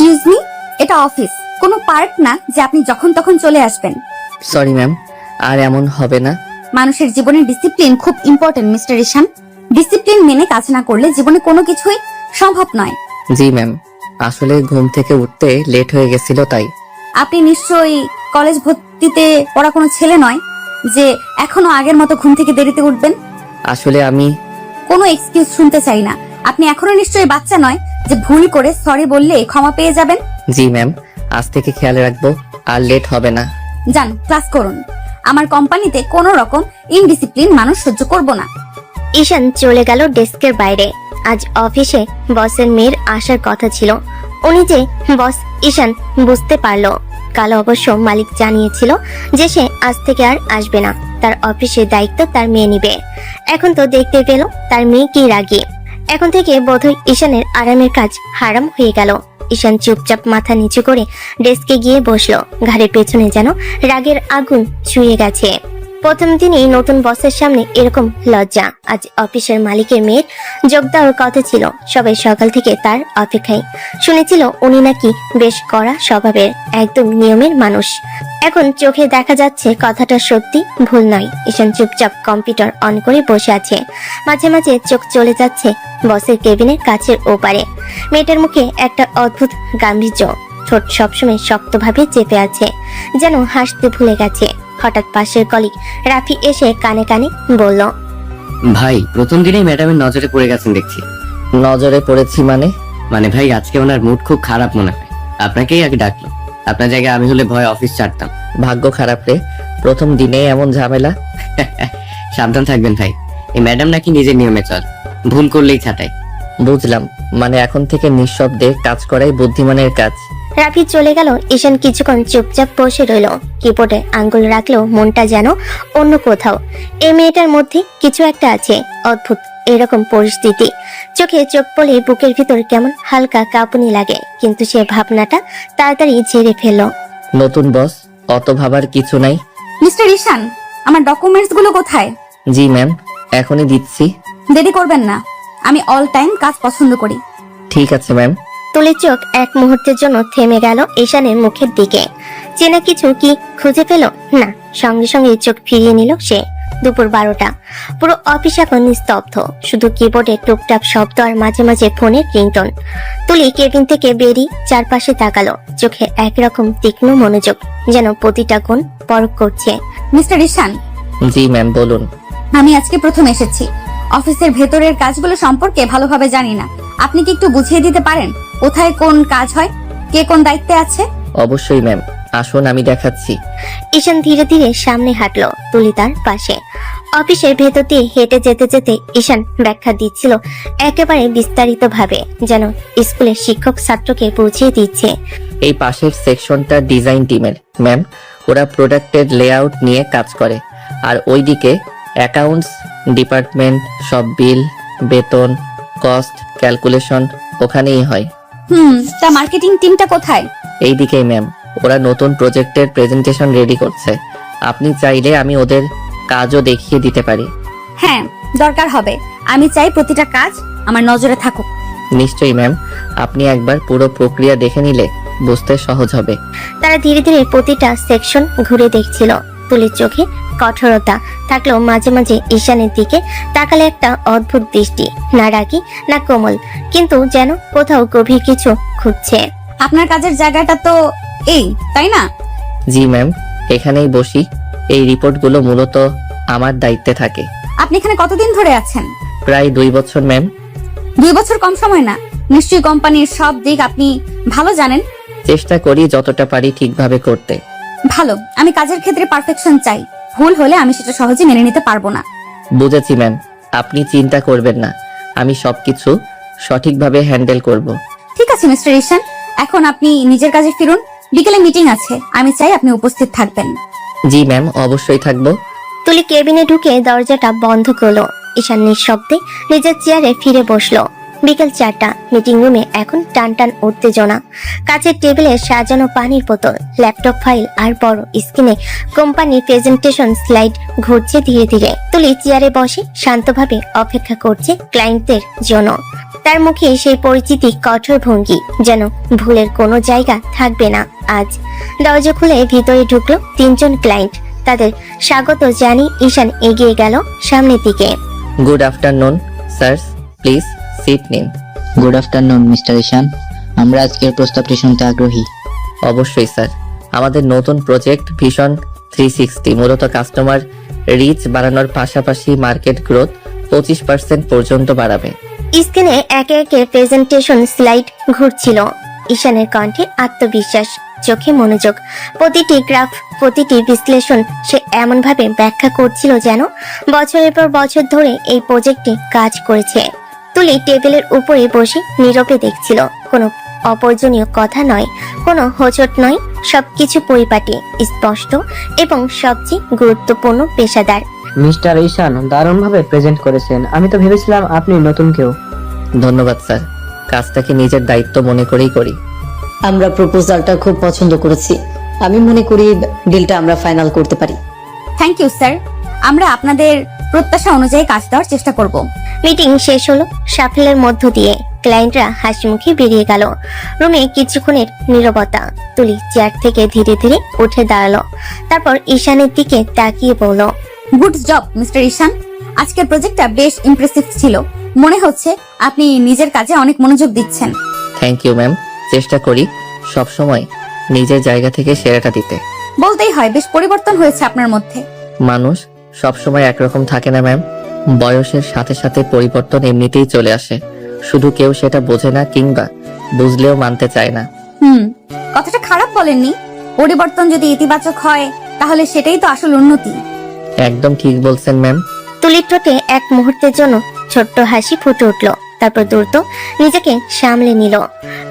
Excuse me, এটা office, কোনো park না যে আপনি যখন তখন চলে আসবেন। সরি ম্যাম, আর এমন হবে না। মানুষের জীবনে ডিসিপ্লিন খুব ইম্পর্টেন্ট মিস্টার ঈশান। ডিসিপ্লিন মেনে কাজ না করলে জীবনে কোনো কিছুই সম্ভব নয়। জি ম্যাম, আসলে ঘুম থেকে উঠতে লেট হয়ে গেছিল তাই। আপনি নিশ্চয়ই কলেজ ভর্তিতে পড়া কোনো ছেলে নয় যে এখনো আগের মতো ঘুম থেকে দেরিতে উঠবেন। আসলে আমি কোনো এক্সকিউজ শুনতে চাই না। আপনি এখনো নিশ্চয়ই বাচ্চা নয় যে ভুল করে সরি বললে ক্ষমা পেয়ে যাবেন। জি ম্যাম, আজ থেকে খেয়াল রাখবো, আর লেট হবে না। যান, ক্লাস করুন। আমার কোম্পানিতে কোনো রকম ইনডিসিপ্লিন মানুষ সহ্য করব না। ঈশান চলে গেল ডেস্কের বাইরে। আজ অফিসে বসের মেয়ের আসার কথা ছিল। উনি যে বস ঈশান বুঝতে পারলো। কাল অবশ্য মালিক জানিয়েছিল যে সে আজ থেকে আর আসবে না, তার অফিসের দায়িত্ব তার মেয়ে নিবে। এখন তো দেখতে পেল তার মেয়ে কি রাগী। এখন থেকে বোধহয় ঈশানের আরামের কাজ হারাম হয়ে গেল। ঈশান চুপচাপ মাথা নিচু করে ডেস্কে গিয়ে বসলো। ঘাড়ের পেছনে যেন রাগের আগুন ছুঁয়ে গেছে। প্রথম দিনই নতুন বসের সামনে এরকম লজ্জা। আজ অফিসের মালিকের মেয়ের যোগ দেওয়ার কথা ছিল। সবাই সকাল থেকে তার অপেক্ষায়। শুনেছিল উনি নাকি বেশ কড়া স্বভাবের, একদম নিয়মের মানুষ। এখন চোখে দেখা যাচ্ছে কথাটা সত্যি, ভুল নয়। ঈশান চুপচাপ কম্পিউটার অন করে বসে আছে। মাঝে মাঝে চোখ চলে যাচ্ছে বসের কেবিনের কাছের ওপারে। মেয়েটার মুখে একটা অদ্ভুত গাম্ভীর্য, ঠোঁট সবসময় শক্তভাবে চেপে আছে, যেন হাসতে ভুলে গেছে। হঠাৎ পাশের কলিগ রাফি এসে কানে কানে বলল, ভাই প্রথম দিনেই ম্যাডামের নজরে পড়ে গেছেন দেখছি। নজরে পড়েছি মানে ভাই আজকে ওনার মুড খুব খারাপ মনে হয়, আপনাকেই আগে ডাকলো। আপনার জায়গায় আমি হলে ভয় অফিস ছাড়তাম। ভাগ্য খারাপ রে, প্রথম দিনে এমন ঝামেলা। সাবধান থাকবেন ভাই, এই ম্যাডাম নাকি নিজের নিয়মে চল, ভুল করলেই ছাটাই। বুঝলাম, মানে এখন থেকে নিঃশব্দে কাজ করাই বুদ্ধিমানের কাজ। রাফি চলে গেল। ঈশান কিছুক্ষণ চুপচাপ বসে রইল। কিবোর্ডে আঙ্গুল রাখলেও মনটা যেন অন্য কোথাও। এই মেয়েটার মধ্যে কিছু একটা আছে অদ্ভুত। এরকম পরিস্থিতি চোখে চোখ পড়লে বুকের ভিতর কেমন হালকা কাঁপুনি লাগে, কিন্তু সে ভাবনাটা তাড়াতাড়ি ঝেড়ে ফেলল। নতুন বস, অত ভাবার কিছু নাই। মিস্টার ঈশান, আমার ডকুমেন্টস গুলো কোথায়? জি ম্যাম, এখনই দিচ্ছি। দেরি করবেন না, আমি অল টাইম কাজ পছন্দ করি। ঠিক আছে ম্যাম। তুলির চোখ এক মুহূর্তের জন্য থেমে গেল ঈশানের মুখের দিকে। চেনা কিছু কি খুঁজে পেল? না, সঙ্গে সঙ্গে চোখ ফিরিয়ে নিল সে। দুপুর 12টা। পুরো অফিস এখন নিস্তব্ধ, শুধু কিবোর্ডে টুকটাক শব্দ আর মাঝে মাঝে ফোনের রিংটোন। তুলি কেবিন থেকে বেরিয়ে চারপাশে তাকালো, চোখে একরকম তীক্ষ্ণ মনোযোগ, যেন প্রতিটা কোণ পরখ করছে। মিস্টার ঈশান, জি ম্যাম, বলুন। আমি আজকে প্রথম এসেছি। অফিসের ভেতরের কাজগুলো সম্পর্কে ভালোভাবে জানি না। আপনি কি একটু বুঝিয়ে দিতে পারেন কোথায় কোন কাজ হয়, কে কোন দায়িত্বে আছে? অবশ্যই ম্যাম, আসুন আমি দেখাচ্ছি। ঈশান ধীরে ধীরে সামনে হাঁটলো, তুলি তার পাশে। অফিসের ভেতর দিয়ে হেঁটে যেতে যেতে ঈশান ব্যাখ্যা দিচ্ছিল একেবারে বিস্তারিত ভাবে, যেন স্কুলের শিক্ষক ছাত্রকে বুঝিয়ে দিচ্ছে। এই পাশের সেকশনটা ডিজাইন টিমের ম্যাম, ওরা প্রোডাক্টের লেআউট নিয়ে কাজ করে। আর ওইদিকে অ্যাকাউন্টস ডিপার্টমেন্ট, সব বিল, বেতন, কস্ট ক্যালকুলেশন ওখানেই হয়। তা মার্কেটিং টিমটা কোথায়? এইদিকেই ম্যাম, ওরা নতুন প্রজেক্টের প্রেজেন্টেশন রেডি করছে। আপনি চাইলে আমি ওদের কাজও দেখিয়ে দিতে পারি। হ্যাঁ, দরকার হবে। আমি চাই প্রতিটা কাজ আমার নজরে থাকুক। নিশ্চয়ই ম্যাম, আপনি একবার পুরো প্রক্রিয়া দেখে নিলে বুঝতে সহজ হবে। তারা ধীরে ধীরে প্রতিটা সেকশন ঘুরে দেখছিল। তুলির চোখে কঠোরতা থাকলেও মাঝে মাঝে ঈশানের দিকে তাকালে একটা অদ্ভুত দৃষ্টি, না রাগী না কোমল, কিন্তু যেন কোথাও গভীর কিছু খুঁজছে। আপনার কাজের জায়গাটা তো এই, তাই না? জি ম্যাম, এখানেই বসি। এই রিপোর্টগুলো মূলত আমার দায়িত্বে থাকে। আপনি এখানে কতদিন ধরে আছেন? প্রায় 2 বছর ম্যাম। 2 বছর কম সময় না। নিশ্চয়ই কোম্পানির সব দিক আপনি ভালো জানেন। চেষ্টা করি যতটা পারি ঠিকভাবে করতে। ভালো, আমি কাজের ক্ষেত্রে পারফেকশন চাই। ভুল হলে আমি সেটা সহজে মেনে নিতে পারবো না। বুঝেছি ম্যাম, আপনি চিন্তা করবেন না, আমি সবকিছু সঠিকভাবে হ্যান্ডেল করব। ঠিক আছে মিস্টার ঈশান, এখন আপনি নিজের কাজে ফিরুন। বিকেলে মিটিং আছে, আমি চাই আপনি উপস্থিত থাকবেন। জি ম্যাম, অবশ্যই থাকবো। তুলি কেবিনে ঢুকে দরজাটা বন্ধ করলো। ঈশান নিঃশব্দে নিজের চেয়ারে ফিরে বসলো। বিকেল 4টা। মিটিং রুমে এখন টান টান উত্তেজনা। কাছের টেবিলে সাজানো পানির বোতল, ল্যাপটপ ফাইল আর বড় স্ক্রিনে কোম্পানির প্রেজেন্টেশন স্লাইড ঘুরছে ধীরে ধীরে। তুলি চেয়ারে বসে শান্তভাবে অপেক্ষা করছে ক্লায়েন্টদের জন্য। তার মুখে সেই পরিচিতি কঠোর ভঙ্গি, যেন ভুলের কোনো জায়গা থাকবে না আজ। দরজা খুলে ভিতরে ঢুকলো তিনজন ক্লায়েন্ট। তাদের স্বাগত জানিয়ে ঈশান এগিয়ে গেল সামনের দিকে। Good afternoon sir, please sit নিন। গুড আফটারনুন মিস্টার ঈশান, আমরা আজকের প্রস্তাবটি শুনতে আগ্রহী। অবশ্যই স্যার, আমাদের নতুন প্রজেক্ট ভিশন 360 মূলত কাস্টমার রিচ বাড়ানোর পাশাপাশি মার্কেট গ্রোথ 25% পর্যন্ত বাড়াবে। স্ক্রিনে একে একে প্রেজেন্টেশন স্লাইড ঘুরছিল। ঈশানের কণ্ঠে আত্মবিশ্বাস, চোখে মনোযোগ। প্রতিটি গ্রাফ, প্রতিটি বিশ্লেষণ সে এমন ভাবে ব্যাখ্যা করছিল যেন বছরের পর বছর ধরে এই প্রজেক্টে কাজ করেছে। তুলি টেবিলের উপরে বসে নীরবে দেখছিল। কোনো অপ্রয়োজনীয় কথা নয়, কোনো হোঁচট নয়, সবকিছু পরিপাটি, স্পষ্ট এবং সবচেয়ে গুরুত্বপূর্ণ পেশাদার। মিস্টার ঈশান দারুণভাবে প্রেজেন্ট করেছেন। আমি তো ভেবেছিলাম আপনি নতুন কেউ। ধন্যবাদ স্যার, কাজটাকে নিজের দায়িত্ব মনে করেই করি। আমরা প্রপোজালটা খুব পছন্দ করেছি। আমি মনে করি ডিলটা আমরা ফাইনাল করতে পারি। থ্যাংক ইউ স্যার, আমরা আপনাদের প্রত্যাশা অনুযায়ী কাজ দেওয়ার চেষ্টা করব। মিটিং শেষ হলো সাফল্যের মধ্য দিয়ে। ক্লায়েন্টরা হাসি মুখে বেরিয়ে গেল। রুমে কিছুক্ষণের নীরবতা। তুলি চেয়ার থেকে ধীরে ধীরে উঠে দাঁড়ালো। তারপর ঈশানের দিকে তাকিয়ে বলল, গুড জব মিস্টার ঈশান, আজকের প্রজেক্টটা বেশ ইমপ্রেসিভ ছিল। মনে হচ্ছে আপনি নিজের কাজে অনেক মনোযোগ দিচ্ছেন। থ্যাংক ইউ ম্যাম, চেষ্টা করি সবসময় নিজের জায়গা থেকে সেরাটা দিতে। বলতেই হয় বেশ পরিবর্তন হয়েছে আপনার মধ্যে। মানুষ সবসময় একরকম থাকে না ম্যাম, বয়সের সাথে সাথে পরিবর্তন এমনিতেই চলে আসে, শুধু কেউ সেটা বোঝে না কিংবা বুঝলেও মানতে চায় না। কথাটা খারাপ বলেননি। পরিবর্তন যদি ইতিবাচক হয় তাহলে সেটাই তো আসল উন্নতি। একদম ঠিক বলছেন ম্যাম। তুলির ঠোঁটে এক মুহূর্তের জন্য ছোট্ট হাসি ফুটে উঠল। তারপর দ্রুত নিজেকে সামলে নিল।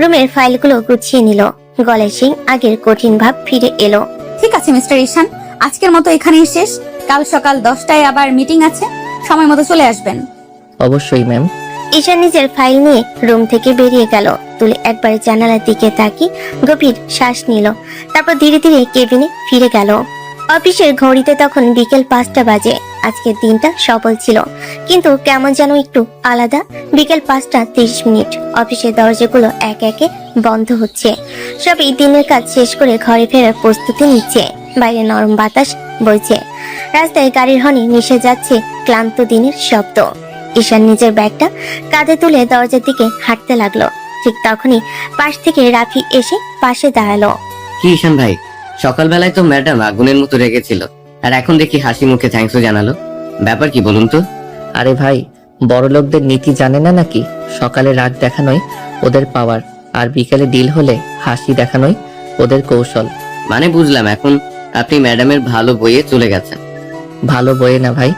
রুমের ফাইলগুলো গুছিয়ে নিল। গলায় সেই আগের কঠিন ভাব ফিরে এলো। ঠিক আছে মিস্টার ঈশান, আজকের মতো এখানেই শেষ। কাল সকাল 10টায় আবার মিটিং আছে, সময় মতো চলে আসবেন। অবশ্যই ম্যাম। ঈশান নিজের ফাইল নিয়ে রুম থেকে বেরিয়ে গেল। তুলি একবার জানালার দিকে তাকিয়ে গভীর শ্বাস নিল। তারপর ধীরে ধীরে কেবিনে ফিরে গেল। অফিসের ঘড়িতে তখন বিকেল 5টা বাজে। আজকের দিনটা সফল ছিল, কিন্তু কেমন যেন একটু আলাদা। বিকেল 5:30। অফিসের দরজাগুলো এক একে বন্ধ হচ্ছে। সবাই দিনের কাজ শেষ করে ঘরে ফেরার প্রস্তুতি নিচ্ছে। বাইরে নরম বাতাস বইছে। রাস্তায় গাড়ির হর্নে মিশে যাচ্ছে ক্লান্ত দিনের শব্দ। ঈশান নিজের ব্যাগটা কাঁধে তুলে দরজার দিকে হাঁটতে লাগলো। ঠিক তখনই পাশ থেকে রাফি এসে পাশে দাঁড়ালো। কি ঈশান ভাই, সকালবেলায় তো ম্যাডাম আগুনের মতো রেগেছিল, আর এখন দেখি হাসি মুখে থ্যাঙ্কসও জানালো। ব্যাপার কি বলুন তো? আরে ভাই, বড় লোকদের নীতি জানে না নাকি? সকালে রাগ দেখানোই ওদের পাওয়ার, আর বিকালে ডিল হলে হাসি দেখানোই ওদের কৌশল। মানে বুঝলাম, এখন আপনি ম্যাডামের ভালো বইয়ে চলে গেছেন। ভালো বয়ে না ভাই,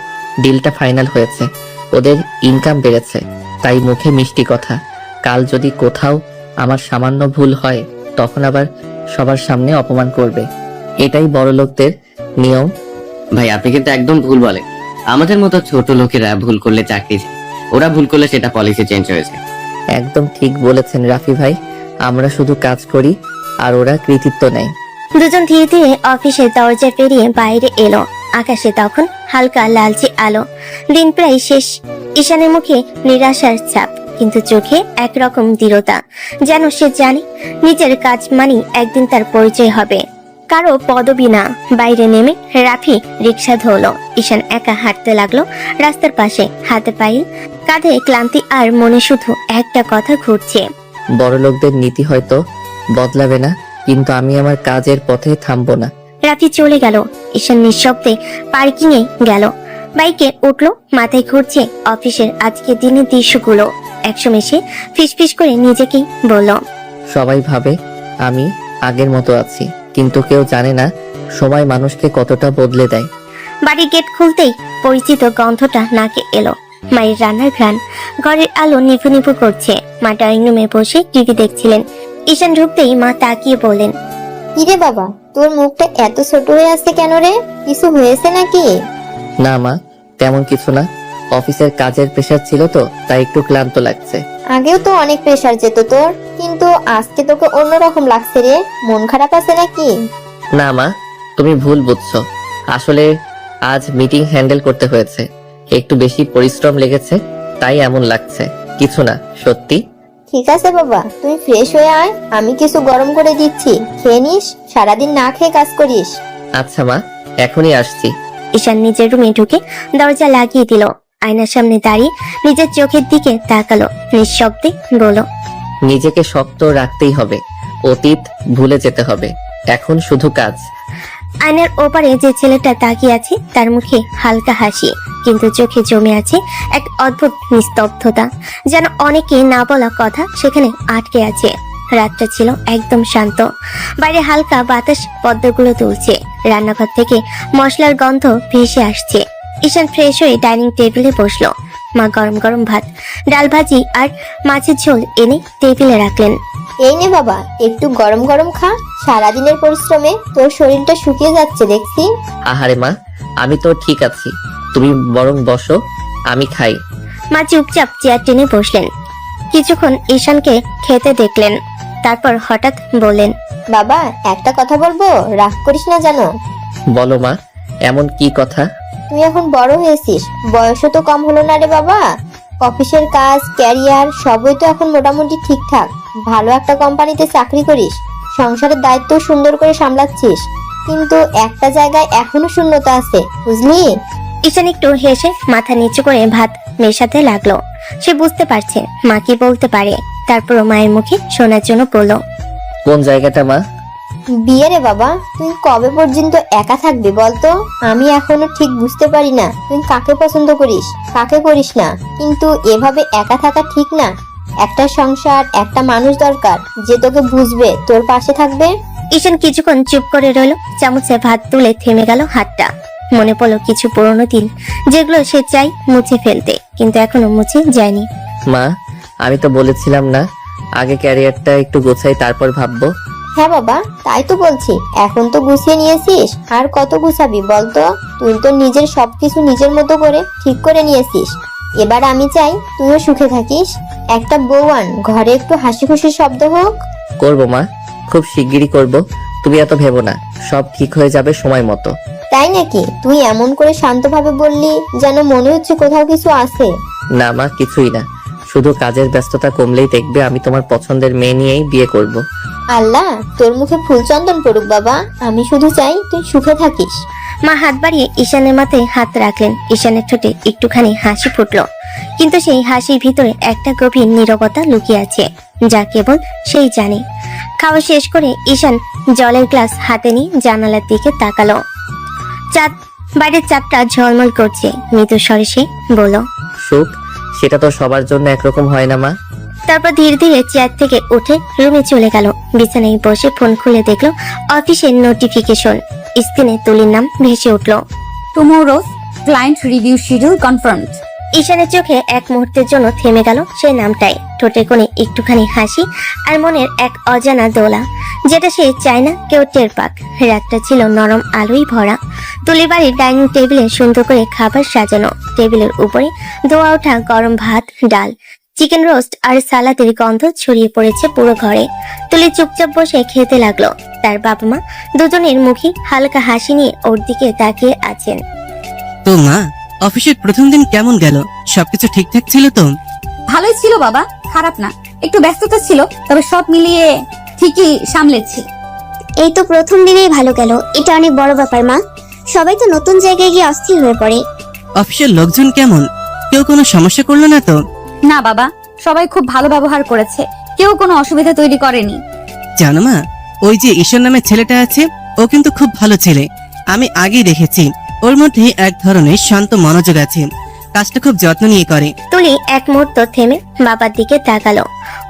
ডিলটা ফাইনাল হয়েছে, ওদের ইনকাম বেড়েছে, তাই মুখে মিষ্টি কথা। কাল যদি কোথাও আমার সামান্য ভুল হয় তখন আবার সবার সামনে অপমান করবে। এটাই বড় লোকদের নিয়ম। ভাই আপনি কিন্তু একদম ভুল বলেন। আমাদের মতো ছোট লোকেরা ভুল করলে চাকরি যায়, ওরা ভুল করলে সেটা পলিসি চেঞ্জ হয়েছে। একদম ঠিক বলেছেন রাফি ভাই, আমরা শুধু কাজ করি আর ওরা কৃতিত্ব নেয়। দুজন ধীরে ধীরে অফিসের দরজা পেরিয়ে বাইরে এলো। আকাশে তখন হালকা লালচে আলো। দিন প্রায় শেষ। ঈশানের মুখে নিরাশার ছাপ, কিন্তু চোখে একরকম দৃঢ়তা, যেন সে জানে নিজের কাজ মানেই একদিন তার পরিচয় হবে, কারো পদবি না। বাইরে নেমে রাফি রিক্সা ধরলো। ঈশান একা হাঁটতে লাগলো রাস্তার পাশে, হাতে পায়ে, কাঁধে ক্লান্তি, আর মনে শুধু একটা কথা ঘুরছে। বড় লোকদের নীতি হয়তো বদলাবে না, কিন্তু আমি আমার কাজের পথে থামবো না। রাফি চলে গেল। ঈশান নিঃশব্দে পার্কিং এ গেল। বাইকে উঠলো, মাথায় ঘুরছে অফিসের আজকের দিনের দৃশ্যগুলো। একসময় সে ফিসফিস করে নিজেকেই বলল, সবাই ভাবে আমি আগের মতো আছি, কিন্তু কেউ জানে না সময় মানুষকে কতটা বদলে দেয়। বাড়ির গেট খুলতেই পরিচিত গন্ধটা নাকে এলো। মায়ের রান্নার ঘ্রাণ। ঘরের আলো নিভু নিভু করছে। মা ড্রয়িং রুমে বসে টিভি দেখছিলেন। ঈশান ঢুকতেই মা তাকিয়ে বললেন, কিরে বাবা, তোর মুখটা এত ছোট হয়ে আসছে কেন রে? কিছু হয়েছে নাকি? না মা, তেমন কিছু না, অফিসের কাজের প্রেশার ছিল তো, তাই একটু ক্লান্ত লাগছে। আগেও তো অনেক প্রেসার যেত তোর, কিন্তু আজকে তোকে অন্যরকম লাগছে রে। মন খারাপ আছে নাকি? না মা, তুমি ভুল বুঝছো, আসলে আজ মিটিং হ্যান্ডেল করতে হয়েছে, একটু বেশি পরিশ্রম লেগেছে, তাই এমন লাগছে। কিছু না, সত্যি। ঠিক আছে বাবা, তুই ফ্রেশ হয়ে আয়, আমি কিছু গরম করে দিচ্ছি, খেয়ে নিস। সারাদিন না খেয়ে কাজ করিস। আচ্ছা মা, এখনই আসছি। ঈশান নিজের রুমে ঢুকে দরজা লাগিয়ে দিল। আয়নার সামনে দাঁড়িয়ে নিজের চোখের দিকে তাকালো, নিঃশব্দে বলল, নিজেকে শক্ত রাখতেই হবে, অতীত ভুলে যেতে হবে, এখন শুধু কাজ। আয়নার ওপারে যে ছেলেটা তাকিয়ে আছে তার মুখে হালকা হাসি, কিন্তু চোখে জমে আছে এক অদ্ভুত নিস্তব্ধতা, যেন অনেকে না বলা কথা সেখানে আটকে আছে। রাতটা ছিল একদম শান্ত, বাইরে হালকা বাতাস পদ্মগুলো তুলছে, রান্নাঘর থেকে মশলার গন্ধ ভেসে আসছে। ঈশান ফ্রেশ হয়ে ডাইনিং টেবিলে বসলো। মা গরম গরম ভাত, ডাল ভাজি আর মাছের ঝোল এনে টেবিলে রাখলেন। এই নে বাবা, একটু গরম গরম খা। সারাদিনের পরিশ্রমে তোর শরীরটা শুকিয়ে যাচ্ছে দেখছি। আহারে মা, আমি তো ঠিক আছি, তুমি বরং বসো, আমি খাই। মা চুপচাপ চেয়ার টেনে বসলেন। কিছুক্ষণ ঈশানকে খেতে দেখলেন, তারপর হঠাৎ বললেন, বাবা, একটা কথা বলবো, রাগ করিস না জানো। বলো মা, এমন কি কথা? তুই এখন বড় হয়েছিস, বয়সও তো কম হলো না রে বাবা। অফিসের কাজ, ক্যারিয়ার সবই তো এখন মোটামুটি ঠিকঠাক। ভালো একটা কোম্পানিতে চাকরি করিস, সংসারের দায়িত্ব সুন্দর করে সামলাচ্ছিস, কিন্তু একটা জায়গায় এখনো শূন্যতা আছে, বুঝলি? ঈশান একটু হেসে মাথা নিচু করে ভাত মেশাতে লাগলো। সে বুঝতে পারছে মা কি বলতে পারে, তারপর মায়ের মুখে শোনার জন্য বলল, কোন জায়গাটা মা? বিয়ে রে বাবা, তুই কবে পর্যন্ত একা থাকবি বলতো? আমি এখনো ঠিক বুঝতে পারি না তুই কাকে পছন্দ করিস, কাকে করিস না। কিন্তু এভাবে একা থাকা ঠিক না। একটা সংসার, একটা মানুষ দরকার যে তোকে বুঝবে, তোর পাশে থাকবে। ঈশান কিছুক্ষণ চুপ করে রইল। চামচে ভাত তুলে থেমে গেল হাতটা। মনে পড়লো কিছু পুরনো দিন, যেগুলো সে চাই মুছে ফেলতে, কিন্তু এখনো মুছে যায়নি। মা, আমি তো বলেছিলাম না, আগে ক্যারিয়ারটা একটু গোছাই, তারপর ভাববো। হ্যাঁ বাবা, তাই তো বলছি, এখন তো গুছিয়ে নিয়েছিস, আর কত গুছাবি বলতো? তুই তো নিজের সবকিছু নিজের মতো করে ঠিক করে নিয়েছিস। এবার আমি চাই তুইও সুখে থাকিস। একটা বউয়ান ঘরে একটু হাসি খুশি শব্দ হোক। করবো মা, খুব শিগগিরই করব। তুমি এত ভেবো না, সব ঠিক হয়ে যাবে সময় মতো। তাই নাকি? তুই এমন করে শান্তভাবে বললি যেন মনে হচ্ছে কোথাও কিছু আছে। না মা, কিছুই না, শুধু কাজের ব্যস্ততা কমলেই দেখবে আমি তোমার পছন্দের মেয়ে নিয়েই বিয়ে করব। আল্লাহ তোর মুখে ফুলচন্দন পড়ুক বাবা, আমি শুধু চাই তুই সুখে থাকিস। মা হাত বাড়িয়ে ঈশানের মাথায় হাত রাখলেন। ঈশানের ঠোঁটে একটুখানি হাসি ফুটলো, কিন্তু সেই হাসির ভিতরে একটা গভীর নীরবতা লুকিয়ে আছে, যা কেবল সেই জানে। খাওয়া শেষ করে ঈশান জলের গ্লাস হাতে নিয়ে জানালার দিকে তাকালো। চাঁদ, বাইরের চাঁদটা ঝলমল করছে। মৃদু স্বরে সে বলল, সুখ সেটা তো সবার জন্য একরকম হয় না মা। তারপর ধীরে ধীরে চেয়ার থেকে উঠে রুমে চলে গেল। বিছানায় বসে ফোন খুলে দেখলো অফিসের নোটিফিকেশন। স্ক্রিনে তুলির নাম ভেসে উঠলো। Tomorrow's client review schedule confirmed. ঈশানের চোখে এক মুহূর্তের জন্য থেমে গেল সেই নামটাই। ঠোঁটে কোণে একটুখানি হাসি আর মনের এক অজানা দোলা, যেটা সে চায় না কেউ টের পাক। রাতটা ছিল নরম আলোয় ভরা। তুলির বাড়ির ডাইনিং টেবিলে সুন্দর করে খাবার সাজানো। টেবিলের উপরে ধোয়া ওঠা গরম ভাত, ডাল, চিকেন রোস্ট আর সালাদের গন্ধ ছড়িয়ে পড়েছে পুরো ঘরে। তুলি চুপচাপ বসে খেতে লাগলো। তার বাবা মা দুজনের মুখে হালকা হাসি নিয়ে ওর দিকে তাকিয়ে আছেন। তো মা, অফিসের প্রথম দিন কেমন গেল? সবকিছু ঠিকঠাক ছিল তো? ভালোই ছিল বাবা, খারাপ না। একটু ব্যস্ততা ছিল, তবে সব মিলিয়ে ঠিকই সামলেছি। এই তো প্রথম দিনেই ভালো গেল, এটা অনেক বড় ব্যাপার মা। সবাই তো নতুন জায়গায় গিয়ে অস্থির হয়ে পড়ে। অফিসের লোকজন কেমন? কেউ কোনো সমস্যা করলো না তো? না বাবা, সবাই খুব ভালো ব্যবহার করেছে, কেউ কোনো অসুবিধা তৈরি করেনি। জানো মা, ওই যে ঈশ্বর নামের ছেলেটা আছে, ও কিন্তু খুব ভালো ছেলে। আমি আগেই দেখেছি ওর মধ্যে এক ধরনের শান্ত মনোযোগ আছে, কাজটা খুব যত্ন নিয়ে করে। তুলি এক মুহূর্ত থেমে বাবার দিকে তাকালো।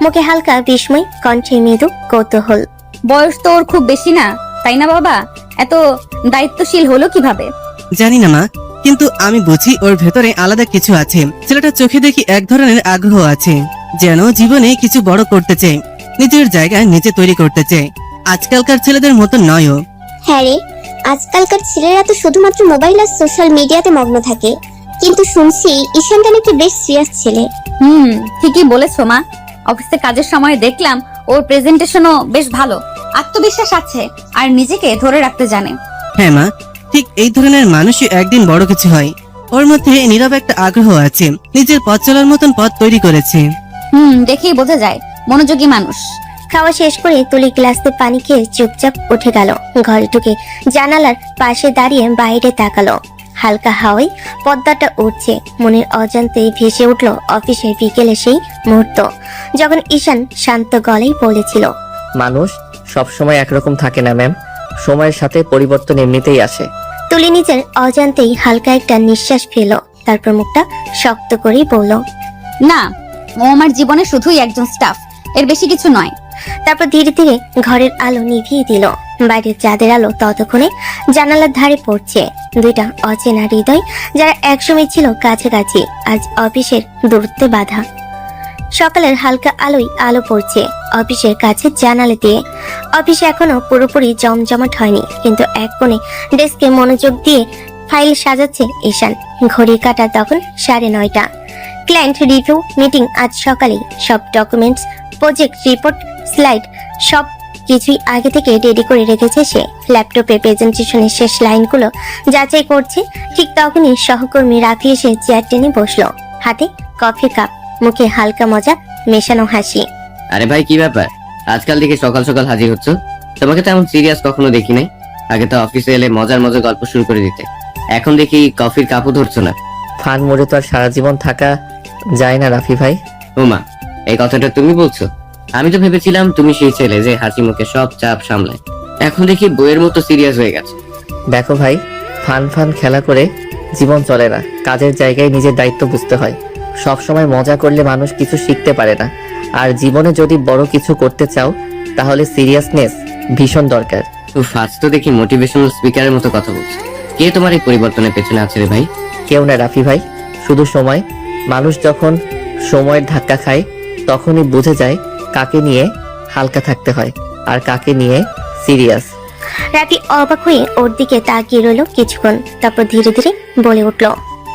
মুখে হালকা বিস্ময়, কণ্ঠে মৃদু কৌতূহল। বয়স তো ওর খুব বেশি না, তাই না বাবা? এত দায়িত্বশীল হলো কিভাবে? জানি না মা, কিন্তু আমি বুঝি ওর ভেতরে আলাদা কিছু আছে। ছেলেটা চোখে দেখি এক ধরনের আগ্রহ আছে, যেন জীবনে কিছু বড় করতে চায়, নিজের জায়গা নিজে তৈরি করতে চায়। আজকালকার ছেলেদের মতো নয় ও। হ্যাঁ রে, আজকালকার ছেলেরা তো শুধুমাত্র মোবাইল আর সোশ্যাল মিডিয়াতে মগ্ন থাকে, কিন্তু শুনছি ঈশানটা নাকি বেশ সিরিয়াস ছেলে। ঠিকই বলেছো মা। অফিসে কাজের সময় দেখলাম ওর প্রেজেন্টেশনও বেশ ভালো, আত্মবিশ্বাস আছে আর নিজেকে ধরে রাখতে জানে। হ্যাঁ মা, ঠিক এই ধরনের মানুষই একদিন বড় কিছু হয়। ওর মধ্যে নীরব একটা আগ্রহ আছে, নিজের পথ চলার মতন পথ তৈরি করেছে। দেখেই বোঝা যায় মনোযোগী মানুষ। খাওয়া শেষ করে তুলি গ্লাসে পানি খেয়ে চুপচাপ উঠে গেল। ঘরে ঢুকে জানালার পাশে দাঁড়িয়ে বাইরে তাকালো। হালকা হাওয়ায় পর্দাটা উঠছে। মনের অজান্তেই ভেসে উঠল অফিসের বিকেলে সেই মুহূর্ত, যখন ঈশান শান্ত গলায় বলেছিল, মানুষ সবসময় একরকম থাকে না ম্যাম, সময়ের সাথে পরিবর্তন এমনিতেই আসে। তুলি নিজের অজান্তেই হালকা একটা নিঃশ্বাস ফেল। তারপর মুখটা শক্ত করেই বলল, না, ও আমার জীবনে শুধুই একজন স্টাফ, এর বেশি কিছু নয়। তারপর ধীরে ধীরে ঘরের আলো নিভিয়ে দিল। বাইরের চাঁদের আলো ততক্ষণে জানালার ধারে পড়ছে। দুইটা অচেনা হৃদয় যারা একসময় ছিল কাছাকাছি, আজ অফিসের দূরত্বে বাধা। সকালের হালকা আলোয় আলো পড়ছে অফিসের কাছে জানালা দিয়ে। অফিসে এখনো পুরোপুরি জমজমাট হয়নি, কিন্তু এক কোণে ডেস্কে মনোযোগ দিয়ে ফাইল সাজাচ্ছে ঈশান। ঘড়ির কাঁটা তখন 9:30। ক্লায়েন্ট রিভিউ মিটিং আজ সকালেই। সব ডকুমেন্টস, প্রজেক্ট রিপোর্ট, স্লাইড সব কিছুই আগে থেকে রেডি করে রেখেছে সে। ল্যাপটপে প্রেজেন্টেশনের শেষ লাইনগুলো যাচাই করছে। ঠিক তখনই সহকর্মী রাফি এসে চেয়ার টেনে বসলো, হাতে কফির কাপ, মুখে হালকা মজা মেশানো হাসি। আরে ভাই, কি ব্যাপার? আজকাল দেখে সকাল সকাল হাজির হচ্ছ। তোমাকে তো এমন সিরিয়াস কখনো দেখি নাই। আগে তো অফিসে এলে মজার মজার গল্প শুরু করে দিতে, এখন দেখি কফির কাপও ধরছো না। ফান মোড়ে তো আর সারা জীবন থাকা যায় না রাফি ভাই। ওমা, এই কথাটা তুমি বলছো? আমি তো ভেবেছিলাম তুমি সেই ছেলে যে হাসি মুখে সব চাপ সামলায়। এখন দেখি বইয়ের মতো সিরিয়াস হয়ে গেছে। দেখো ভাই, ফান ফান খেলা করে জীবন চলে না। কাজের জায়গায় নিজের দায়িত্ব বুঝতে হয়। সব সময় মজা করলে মানুষ কিছু শিখতে পারে না। আর জীবনে যদি বড় কিছু করতে চাও তাহলে সিরিয়াসনেস ভীষণ দরকার। তো ফার্স্ট তো দেখি মোটিভেশনাল স্পিকারের মতো কথা বলছো। কে তোমার এই পরিবর্তনের পেছনে আছে রে ভাই? কেউ না রাফি ভাই, শুধু সময়। মানুষ যখন সময়ের ধাক্কা খায় তখনই বুঝে যায় কাকে নিয়ে হালকা থাকতে হয় আর কাকে নিয়ে সিরিয়াস। রাফি অবাক হয়ে ওর দিকে তাকিয়ে রইল কিছুক্ষণ, তারপর ধীরে ধীরে বলে উঠল,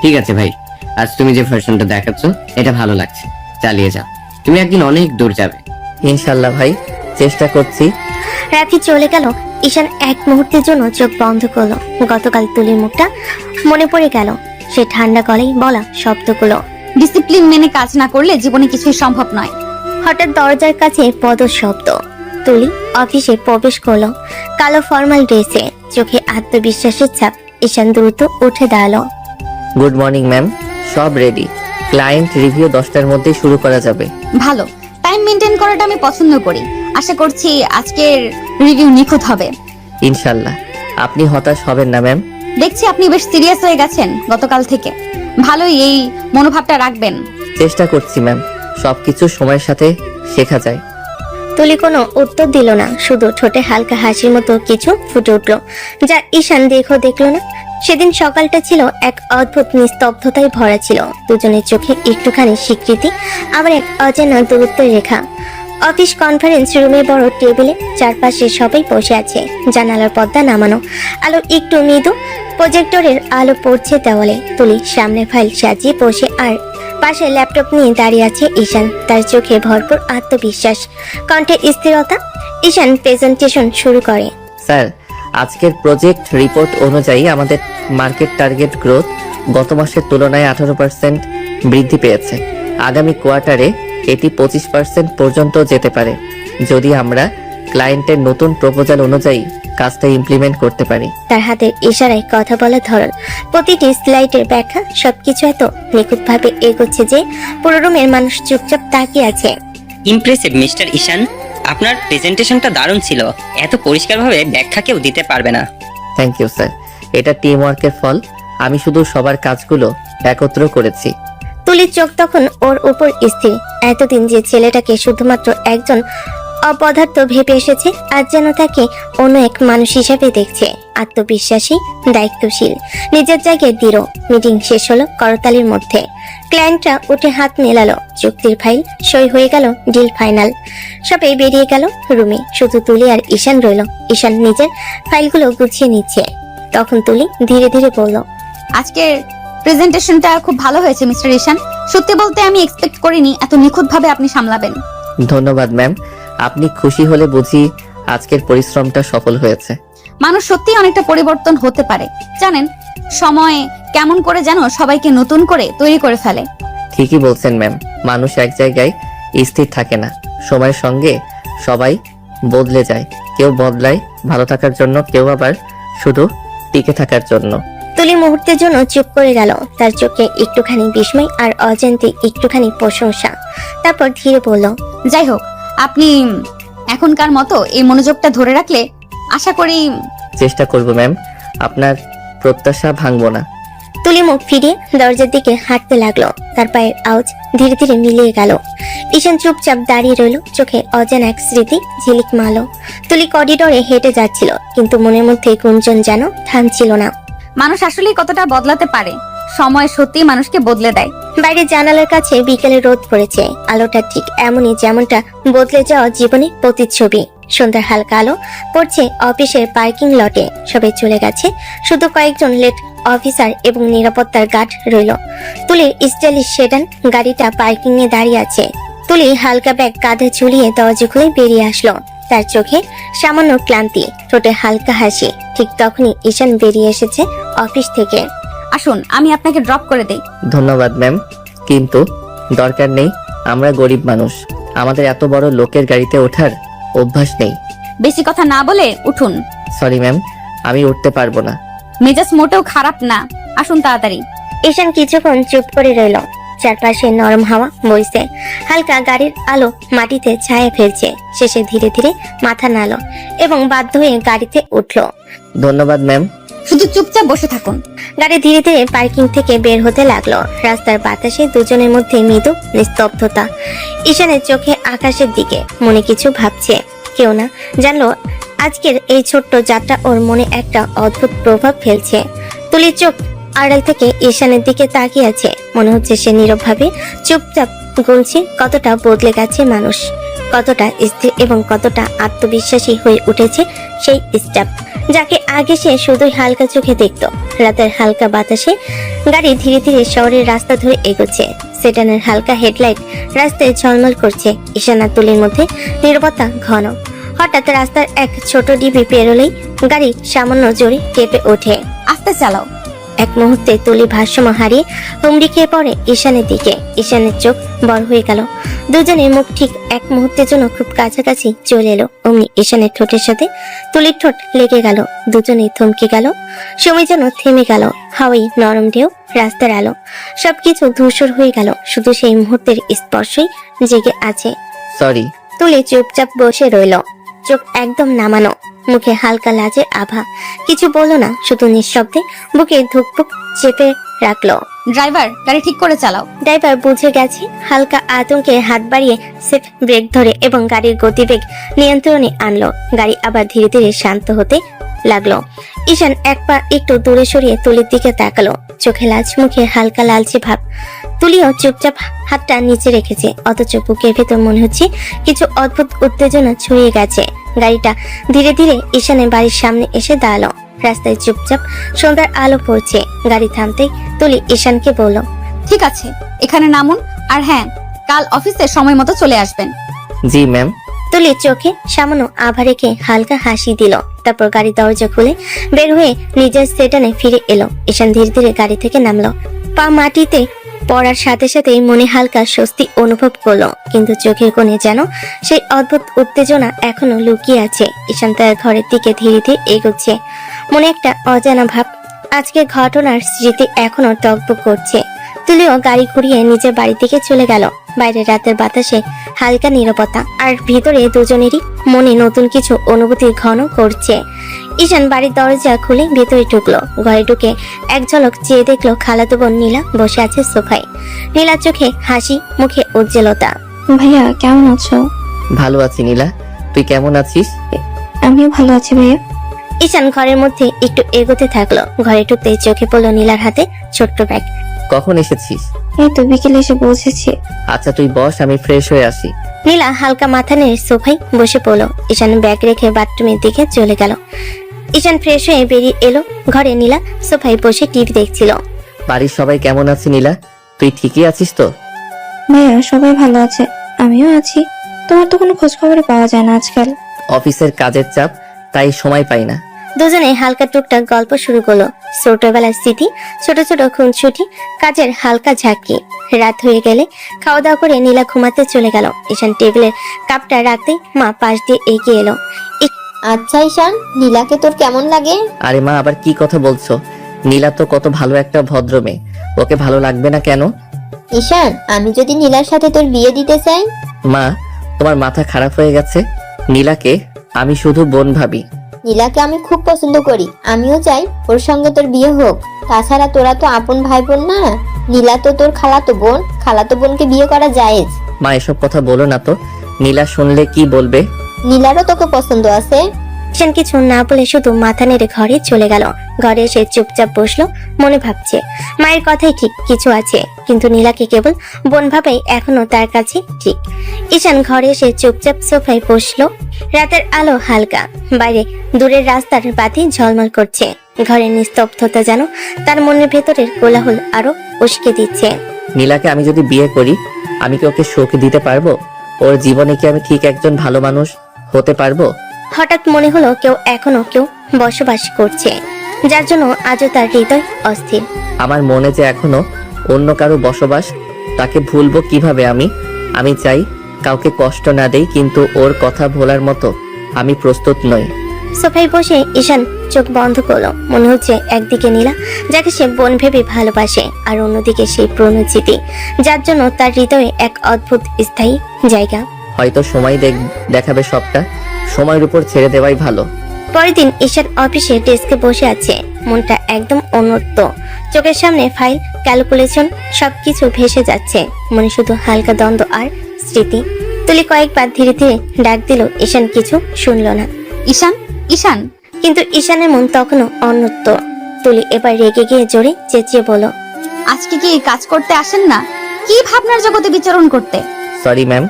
ঠিক আছে ভাই, আজ তুমি যে ভার্সনটা দেখাচ্ছ এটা ভালো লাগছে, চালিয়ে যাও। তুমি একদিন অনেক দূর যাবে ইনশাল্লাহ ভাই, চেষ্টা করছি। রাফি চলে গেল। ঈশান এক মুহূর্তের জন্য চোখ বন্ধ করলো। গতকাল তুলির মুখটা মনে পড়ে গেল, সে ঠান্ডা গলায় বলা শব্দগুলো। ডিসিপ্লিন মেনে কাজ না করলে জীবনে কিছুই সম্ভব নয়। হঠাৎ দরজার কাছে পদর শব্দ। তুলি অফিসে প্রবেশ করলো কালো ফর্মাল ড্রেসে, চোখে আত্মবিশ্বাসের ছাপ। ঈশান দ্রুত উঠে দাঁড়ালো। গুড মর্নিং ম্যাম, সব রেডি। ক্লায়েন্ট রিভিউ 10টার মধ্যেই শুরু করা যাবে। ভালো, টাইম মেনটেন করাটা আমি পছন্দ করি। আশা করছি আজকের রিভিউ নিখুঁত হবে। ইনশাল্লাহ। আপনি হতাশ হবেন না ম্যাম। দেখছি আপনি বেশ সিরিয়াস হয়ে গেছেন গতকাল থেকে। ভালোই, এই মনোভাবটা রাখবেন। চেষ্টা করছি ম্যাম, সবকিছু সময়ের সাথে শেখা যায়। তুলি কোনো উত্তর দিল না, শুধু ঠোঁটে হালকা হাসির মতো কিছু ফুটে উঠলো, যা ঈশান দেখলো না। সেদিন সকালটা ছিল এক অদ্ভুত নিস্তব্ধতায় ভরা ছিল। দুজনের চোখে একটুখানি স্বীকৃতি, আবার এক অজানা দূরত্বের রেখা। অফিস কনফারেন্স রুমে বড় টেবিলে চারপাশে সবাই বসে আছে। জানালার পর্দা নামানো, আলো একটু মৃদু, প্রজেক্টরের আলো পড়ছে দেওয়ালে। তুলি সামনে ফাইল সাজিয়ে বসে, আর পাশে ল্যাপটপ নিয়ে দাঁড়িয়ে আছে ঈশান। তার চোখে ভরপুর আত্মবিশ্বাস, কণ্ঠে স্থিরতা। ঈশান প্রেজেন্টেশন শুরু করে। স্যার, আজকের প্রজেক্ট রিপোর্ট অনুযায়ী আমাদের মার্কেট টার্গেট গ্রোথ গত মাসের তুলনায় 18% বৃদ্ধি পেয়েছে। আগামী কোয়ার্টারে এটি 25% পর্যন্ত যেতে পারে, যদি আমরা ক্লায়েন্টের নতুন প্রপোজাল অনুযায়ী কাজটা ইমপ্লিমেন্ট করতে পারি। তার হাতের ইশারায় কথা বলার ধরন, প্রতিটি স্লাইডের ব্যাখ্যা, সবকিছু এত নিখুঁতভাবে এগোচ্ছে যে পুরো রুমের মানুষ চুপচাপ তাকিয়ে আছে। ইমপ্রেসিভ মিস্টার ঈশান, আপনার প্রেজেন্টেশনটা দারুণ ছিল। এত পরিষ্কারভাবে ব্যাখ্যা কেউ দিতে পারবে না। থ্যাংক ইউ স্যার, এটা টিম ওয়ার্কের ফল। আমি শুধু সবার কাজগুলো একত্র করেছি। তুলির চোখ তখন ওর উপর স্থির। এতদিন যে ছেলেটাকে শুধুমাত্র একজন অপদার্থ ভেবে এসেছে, আজ যেন তাকে অন্য এক মানুষ হিসাবে দেখছে। আত্মবিশ্বাসী, দায়িত্বশীল, নিজের জায়গায় দৃঢ়। মিটিং শেষ হলো করতালির মধ্যে। ক্লায়েন্টরা উঠে হাত মেলালো, চুক্তির ফাইল সই হয়ে গেল, ডিল ফাইনাল। সবাই বেরিয়ে গেল রুমে, শুধু তুলি আর ঈশান রইল। ঈশান নিজের ফাইলগুলো গুছিয়ে নিচ্ছে। তখন তুলি ধীরে ধীরে বলল, আজকের প্রেজেন্টেশনটা খুব ভালো হয়েছে মিস্টার ঈশান। সত্যি বলতে আমি এক্সপেক্ট করিনি এত নিখুঁতভাবে আপনি সামলাবেন। ধন্যবাদ ম্যাম, আপনি খুশি হলে বুঝি আজকের পরিশ্রমটা সফল হয়েছে। মানুষ সত্যিই অনেকটা পরিবর্তন হতে পারে জানেন। সময় কেমন করে যেন সবাইকে নতুন করে তৈরি করে ফেলে। ঠিকই বলছেন ম্যাম, মানুষ এক জায়গায় স্থির থাকে না, সময়ের সঙ্গে সবাই বদলে যায়। কেউ বদলায় ভালো থাকার জন্য, কেউ আবার শুধু টিকে থাকার জন্য। তুলি মুহূর্তের জন্য চুপ করে গেল, তার চোখে একটুখানি বিস্ময় আর অজান্তে একটুখানি প্রশংসা। তারপর ধীরে বলল, যাই হোক, আপনি এখনকার মতো এই মনোযোগটা ধরে রাখলে আশা করি। চেষ্টা করব ম্যাম, আপনার প্রত্যাশা ভাঙবো না। তুলি মুখ ফিরিয়ে দরজার দিকে হাঁটতে লাগলো, তার পায়ের আওয়াজ ধীরে ধীরে মিলিয়ে গেল। ঈশান চুপচাপ দাঁড়িয়ে রইল, চোখে অজানা এক স্মৃতি ঝিলিক মারলো। তুলি করিডোরে হেঁটে যাচ্ছিল, কিন্তু মনের মধ্যে গুঞ্জন যেন থামছিল না। মানুষ আসলেই কতটা বদলাতে পারে, সময় সত্যিই মানুষকে বদলে দেয়। বাইরে জানালার কাছে বিকেলে রোদ পড়েছে, আলোটা ঠিক এমনই যেমনটা বদলে যাওয়া জীবনের প্রতিচ্ছবি। সন্ধ্যার হালকা আলো পড়ছে অফিসের পার্কিং লটে, সবাই চলে গেছে, শুধু কয়েকজন লেট অফিসার এবং নিরাপত্তার গার্ড রইল। তুলির স্টাইলিশ সেডান গাড়িটা পার্কিং এ দাঁড়িয়ে আছে। তুলি হালকা ব্যাগ কাঁধে ঝুলিয়ে দরজা খুলে বেরিয়ে আসলো, তার চোখে সামান্য ক্লান্তি, ঠোঁটে হালকা হাসি। ঠিক তখনই ঈশান বেরিয়ে এসেছে অফিস থেকে। আসুন, আমি আপনাকে ড্রপ করে দেই। ধন্যবাদ ম্যাম, কিন্তু দরকার নেই। আমরা গরিব মানুষ, আমাদের এত বড় লোকের গাড়িতে ওঠার অভ্যাস নেই। বেশি কথা না বলে উঠুন। সরি ম্যাম, আমি উঠতে পারবো না। মেজাজ মোটেও খারাপ না, আসুন তাড়াতাড়ি। ঈশান কিছুক্ষণ চুপ করে রইল। চারপাশে নরম হাওয়া বইছে, হালকা গাড়ির আলো মাটিতে ছায়া ফেলছে। শেষে ধীরে ধীরে মাথা নাড়ল এবং বাধ্য হয়ে গাড়িতে উঠল। ধন্যবাদ ম্যাম। শুধু চুপচাপ বসে থাকুন। গাড়ি ধীরে ধীরে পার্কিং থেকে বের হতে লাগলো। রাস্তার বাতাসে দুজনের মধ্যে মৃদু নিস্তব্ধতা। ঈশানের চোখে আকাশের দিকে, মনে কিছু ভাবছে। কেউ না জানলো আজকের এই ছোট্ট যাত্রা ওর মনে একটা অদ্ভুত প্রভাব ফেলছে। তুলির চোখ আড়াল থেকে ঈশানের দিকে তাকিয়ে আছে, মনে হচ্ছে সে নীরবভাবে চুপচাপ গুনছে কতটা বদলে গেছে মানুষ, কতটা স্থির এবং কতটা আত্মবিশ্বাসী হয়ে উঠেছে সেই স্টেপ, যাকে আগে সে শুধুই হালকা চোখে দেখতো। রাতের হালকা বাতাসে গাড়ি ধীরে ধীরে শহরের রাস্তা ধরে এগোচ্ছে। সেডানের হালকা হেডলাইট রাস্তায় ঝলমল করছে। ঈশান আর তুলির মধ্যে নীরবতা ঘন। হঠাৎ রাস্তার এক ছোট ডিবি পেরোলেই গাড়ি সামান্য জোরে কেঁপে ওঠে। আস্তে চালাও। এক মুহূর্তে তুলি ভারসাম্য হারিয়ে হুমড়ি খেয়ে পড়ে ঈশানের দিকে। ঈশানের চোখ বড় হয়ে গেল। দুজনের মুখ ঠিক এক মুহূর্তের জন্য খুব কাছাকাছি চলে এলো। অমনি ঈশানের ঠোঁটের সাথে তুলির ঠোঁট লেগে গেল। দুজনেই থমকে গেল, সময় যেন থেমে গেল। হাওয়াই নরম ঢেউ, রাস্তার আলো, সবকিছু ধূসর হয়ে গেল। শুধু সেই মুহূর্তের স্পর্শই জেগে আছে। সরি। তুলি চুপচাপ বসে রইল, চোখ একদম নামানো, মুখে হালকা লাজের আভা। কিছু বলল না, শুধু নিঃশব্দে বুকে ধুকপুক চেপে রাখলো। ড্রাইভার, গাড়ি ঠিক করে চালাও। ড্রাইভার বুঝে গেছে। হালকা আতঙ্কে হাত বাড়িয়ে সেফ ব্রেক ধরে এবং গাড়ির গতিবেগ নিয়ন্ত্রণে আনলো। গাড়ি আবার ধীরে ধীরে শান্ত হতে লাগলো। ঈশান এক পা একটু দূরে সরিয়ে তুলির দিকে তাকালো, চোখে লাজ, মুখে হালকা লালচে ভাব। তুলিও চুপচাপ হাতটা নিচে রেখেছে, অথচ বুকের ভেতর মনে হচ্ছে কিছু অদ্ভুত উত্তেজনা ছড়িয়ে গেছে। গাড়িটা ধীরে ধীরে ঈশানের বাড়ির সামনে এসে দাঁড়ালো। রাস্তায় চুপচাপ সন্ধ্যার আলো পড়ছে। গাড়ি থামতেই তুলি ঈশানকে বলল, ঠিক আছে, এখানে নামুন। আর হ্যাঁ, কাল অফিসে সময় মতো চলে আসবেন। জি ম্যাম। তুলির চোখে সামান্য আভা রেখে হালকা হাসি দিল। তারপর গাড়ির দরজা খুলে বের হয়ে নিজের সেডানে ফিরে এলো। ঈশান ধীরে ধীরে গাড়ি থেকে নামলো। পা মাটিতে পড়ার সাথে সাথেই মনে হালকা স্বস্তি অনুভব করলো, কিন্তু চোখের কোণে যেন সেই অদ্ভুত উত্তেজনা এখনো লুকিয়ে আছে। ঈশান তার ঘরের দিকে ধীরে ধীরে এগোচ্ছে, মনে একটা অজানা ভাব। আজকের ঘটনার স্মৃতি এখনো টকবক করছে। তুলিও গাড়ি ঘুরিয়ে নিজের বাড়ি থেকে চলে গেল। বাইরে রাতের বাতাসে হালকা নীরবতা, আর ভিতরে দুজনেরই মনে নতুন কিছু অনুভূতি ঘন করছে। ঈশান বাড়ির দরজা খুলে ভেতরে ঢুকলো। ঘরে ঢুকে এক ঝলক চেয়ে দেখলো খালাতো বোন নীলা বসে আছে সোফায়। নীলার চোখে হাসি, মুখে উজ্জ্বলতা। ভাইয়া কেমন আছো? ভালো আছি নীলা, তুই কেমন আছিস? আমিও ভালো আছি ভাইয়া। ঈশান ঘরের মধ্যে একটু এগোতে থাকলো। ঘরে ঢুকতেই চোখে পড়লো নীলার হাতে ছোট্ট ব্যাগ। কখন এসেছিস? এই তো বিকেলে এসে পৌঁছেছি। আচ্ছা তুই বস, আমি ফ্রেশ হয়ে আসি। নীলা হালকা মাথা নিয়ে সোফায় বসে পড়লো। ঈশান ব্যাগ রেখে বাথরুমের দিকে চলে গেল। ঈশান ফ্রেশ হয়ে বেরিয়ে এলো। ঘরে নীলা সোফায় বসে টিভি দেখছিল। বাড়ির সবাই কেমন আছে নীলা? তুই ঠিকই আছিস তো? ভাইয়া সবাই ভালো আছে, আমিও আছি। তোমার তো কোনো খোঁজ খবরই পাওয়া যায় না আজকাল। অফিসের কাজের চাপ, তাই সময় পাই না। দুজনে হালকা টুকটাক গল্প শুরু করলো। ছোটবেলার স্মৃতি, ছোট ছোট খুনসুটি, কাজের হালকা ঝাঁকি। রাত হয়ে গেলে খাওয়া দাওয়া করে নীলা ঘুমাতে চলে গেল। ঈশান টেবিলের কাপটা রাখতেই মা পাশ দিয়ে এগিয়ে এলো। আচ্ছা ঈশান, নীলাকে তোর কেমন লাগে? আরে মা, আবার কি কথা বলছো? নীলা তো কত ভালো একটা ভদ্র মেয়ে, ওকে ভালো লাগবে না কেন? ঈশান, আমি যদি নীলার সাথে তোর বিয়ে দিতে চাই? মা, তোমার মাথা খারাপ হয়ে গেছে। নীলাকে আমি শুধু বোন ভাবি। নীলাকে আমি খুব পছন্দ করি, আমিও চাই ওর সঙ্গে তোর বিয়ে হোক। তাছাড়া তোরা তো আপন ভাই বোন না, নীলা তো তোর খালাতো বোন, খালাতো বোনকে বিয়ে করা জায়েজ। মা, এসব কথা বলো না তো, নীলা শুনলে কি বলবে? নীলারও তোকে পছন্দ আছে। ঈশান কিছু না বলে শুধু মাথা নেড়ে ঘরে চলে গেল। ঘরে এসে চুপচাপ বসলো, মনে ভাবছে মায়ের কথাই ঠিক, কিছু আছে, কিন্তু নীলাকে কেবল বোন ভাবেই এখনো তার কাছে ঠিক। ঈশান ঘরে এসে চুপচাপ সোফায় বসলো। রাতের আলো হালকা, বাইরে দূরের রাস্তার বাতি ঝলমল করছে। ঘরের নিস্তব্ধতা যেন তার মনের ভেতরের কোলাহল আরো উস্কে দিচ্ছে। নীলাকে আমি যদি বিয়ে করি, আমি কি ওকে সুখ দিতে পারবো? ওর জীবনে কি আমি ঠিক একজন ভালো মানুষ হতে পারবো? হঠাৎ মনে হলো কেউ বসবাস করছে, যার জন্য আজও তার হৃদয় অস্থির। আমার মনে যে এখনো অন্য কারো বসবাস, তাকে ভুলবো কিভাবে আমি? আমি চাই কাউকে কষ্ট না দেই, কিন্তু ওর কথা ভোলার মতো আমি প্রস্তুত নই। সোফায় বসে ঈশান চোখ বন্ধ করলো। মনে হচ্ছে একদিকে নীলা, যাকে সে বোন ভেবে ভালোবাসে, আর অন্যদিকে সেই পুরনো স্মৃতি, যার জন্য তার হৃদয়ে এক অদ্ভুত স্থায়ী জায়গা। হয়তো সময় দেখাবে সবটা, সময়ের উপর ছেড়ে দেওয়াই ভালো। পরের দিন ঈশান অফিসে ডেস্কে বসে আছে, মনটা একদম অন্যত্র। চোখের সামনে ফাইল, ক্যালকুলেশন সবকিছু ভেসে যাচ্ছে, মনে শুধু হালকা দ্বন্দ্ব আর স্মৃতি। তুলি কয়েকবার ধীরে ধীরে ডাক দিল, ঈশান কিছু শুনল না। ঈশান, ঈশান। কিন্তু ঈশানের মন তখনও অন্যত্র। তুলি এবার রেগে গিয়ে জোরে চেঁচিয়ে বলল, আজকে কি কাজ করতে আসেন না? কি ভাবনার জগতে বিচরণ করতে? Sorry ma'am.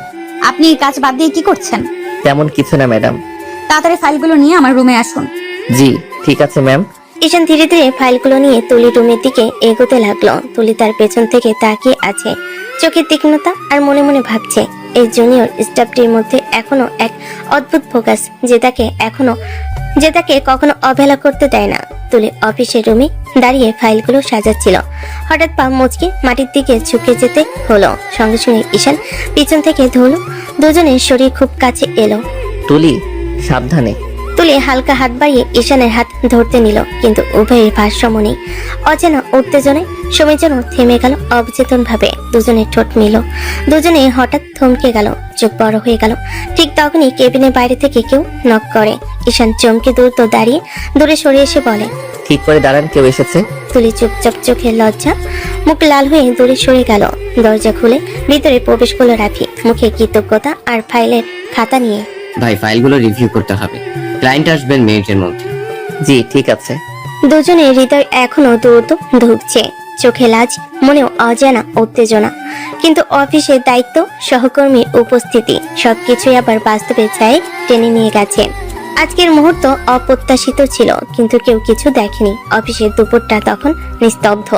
আপনি কাজ বাদ দিয়ে কি করছেন? তেমন কিছু না ম্যাডাম। তাড়াতাড়ি ফাইলগুলো নিয়ে আমার রুমে আসুন। জি ঠিক আছে ম্যাম। ঈশান ধীরে ধীরে ফাইলগুলো নিয়ে তুলি রুমের দিকে এগোতে লাগলো। তুলি তার পেছন থেকে তাকিয়ে আছে, চোখের তীক্ষ্ণতা আর মনে মনে ভাবছে এই জুনিয়র স্টাফটির মধ্যে এখনো এক অদ্ভুত ফোকাস, যে তাকে কখনো অবহেলা করতে দেয় না। তুলি অফিসের রুমে দাঁড়িয়ে ফাইলগুলো সাজাচ্ছিল। হঠাৎ পা মুচকে মাটির দিকে ঝুঁকে যেতে হলো। সঙ্গে সঙ্গে ঈশান পিছন থেকে ধরল। দুজনের শরীর খুব কাছে এলো। তুলি, সাবধানে। তুলি হালকা হাত বাড়িয়ে ঈশানের হাত ধরতে নিল, কিন্তু উভয়ের ভারসাম্য নেই। অচেনা উত্তেজনায় সময় যেন থেমে গেল অবচেতন ভাবে। দুজনের ঠোঁট মিল, দুজনে হঠাৎ থমকে গেল, চোখ বড় হয়ে গেল। ঠিক তখনই কেবিনের বাইরে থেকে কেউ নক করে। ঈশান চমকে দ্রুত দাঁড়িয়ে দূরে সরে এসে বলে, ঠিক করে দাঁড়ান, কেউ এসেছে। তুলি চুপচাপ, চোখে লজ্জা, মুখ লাল হয়ে দূরে সরে গেল। দরজা খুলে ভিতরে প্রবেশ করলো রাফি, মুখে কৃতজ্ঞতা আর ফাইলের খাতা নিয়ে। ভাই, ফাইলগুলো রিভিউ করতে হবে, ক্লায়েন্ট আসবেন মিনিটের মধ্যে। জি ঠিক আছে। দুজনের হৃদয় এখনো দ্রুত ধুকছে, চোখে লাজ, মনেও অজানা উত্তেজনা। কিন্তু অফিসের দায়িত্ব, সহকর্মীর উপস্থিতি সবকিছুই আবার বাস্তবে ছায় টেনে নিয়ে গেছে। আজকের মুহূর্ত অপ্রত্যাশিত ছিল, কিন্তু কেউ কিছু দেখেনি। অফিসের দুপুরটা তখন নিস্তব্ধ।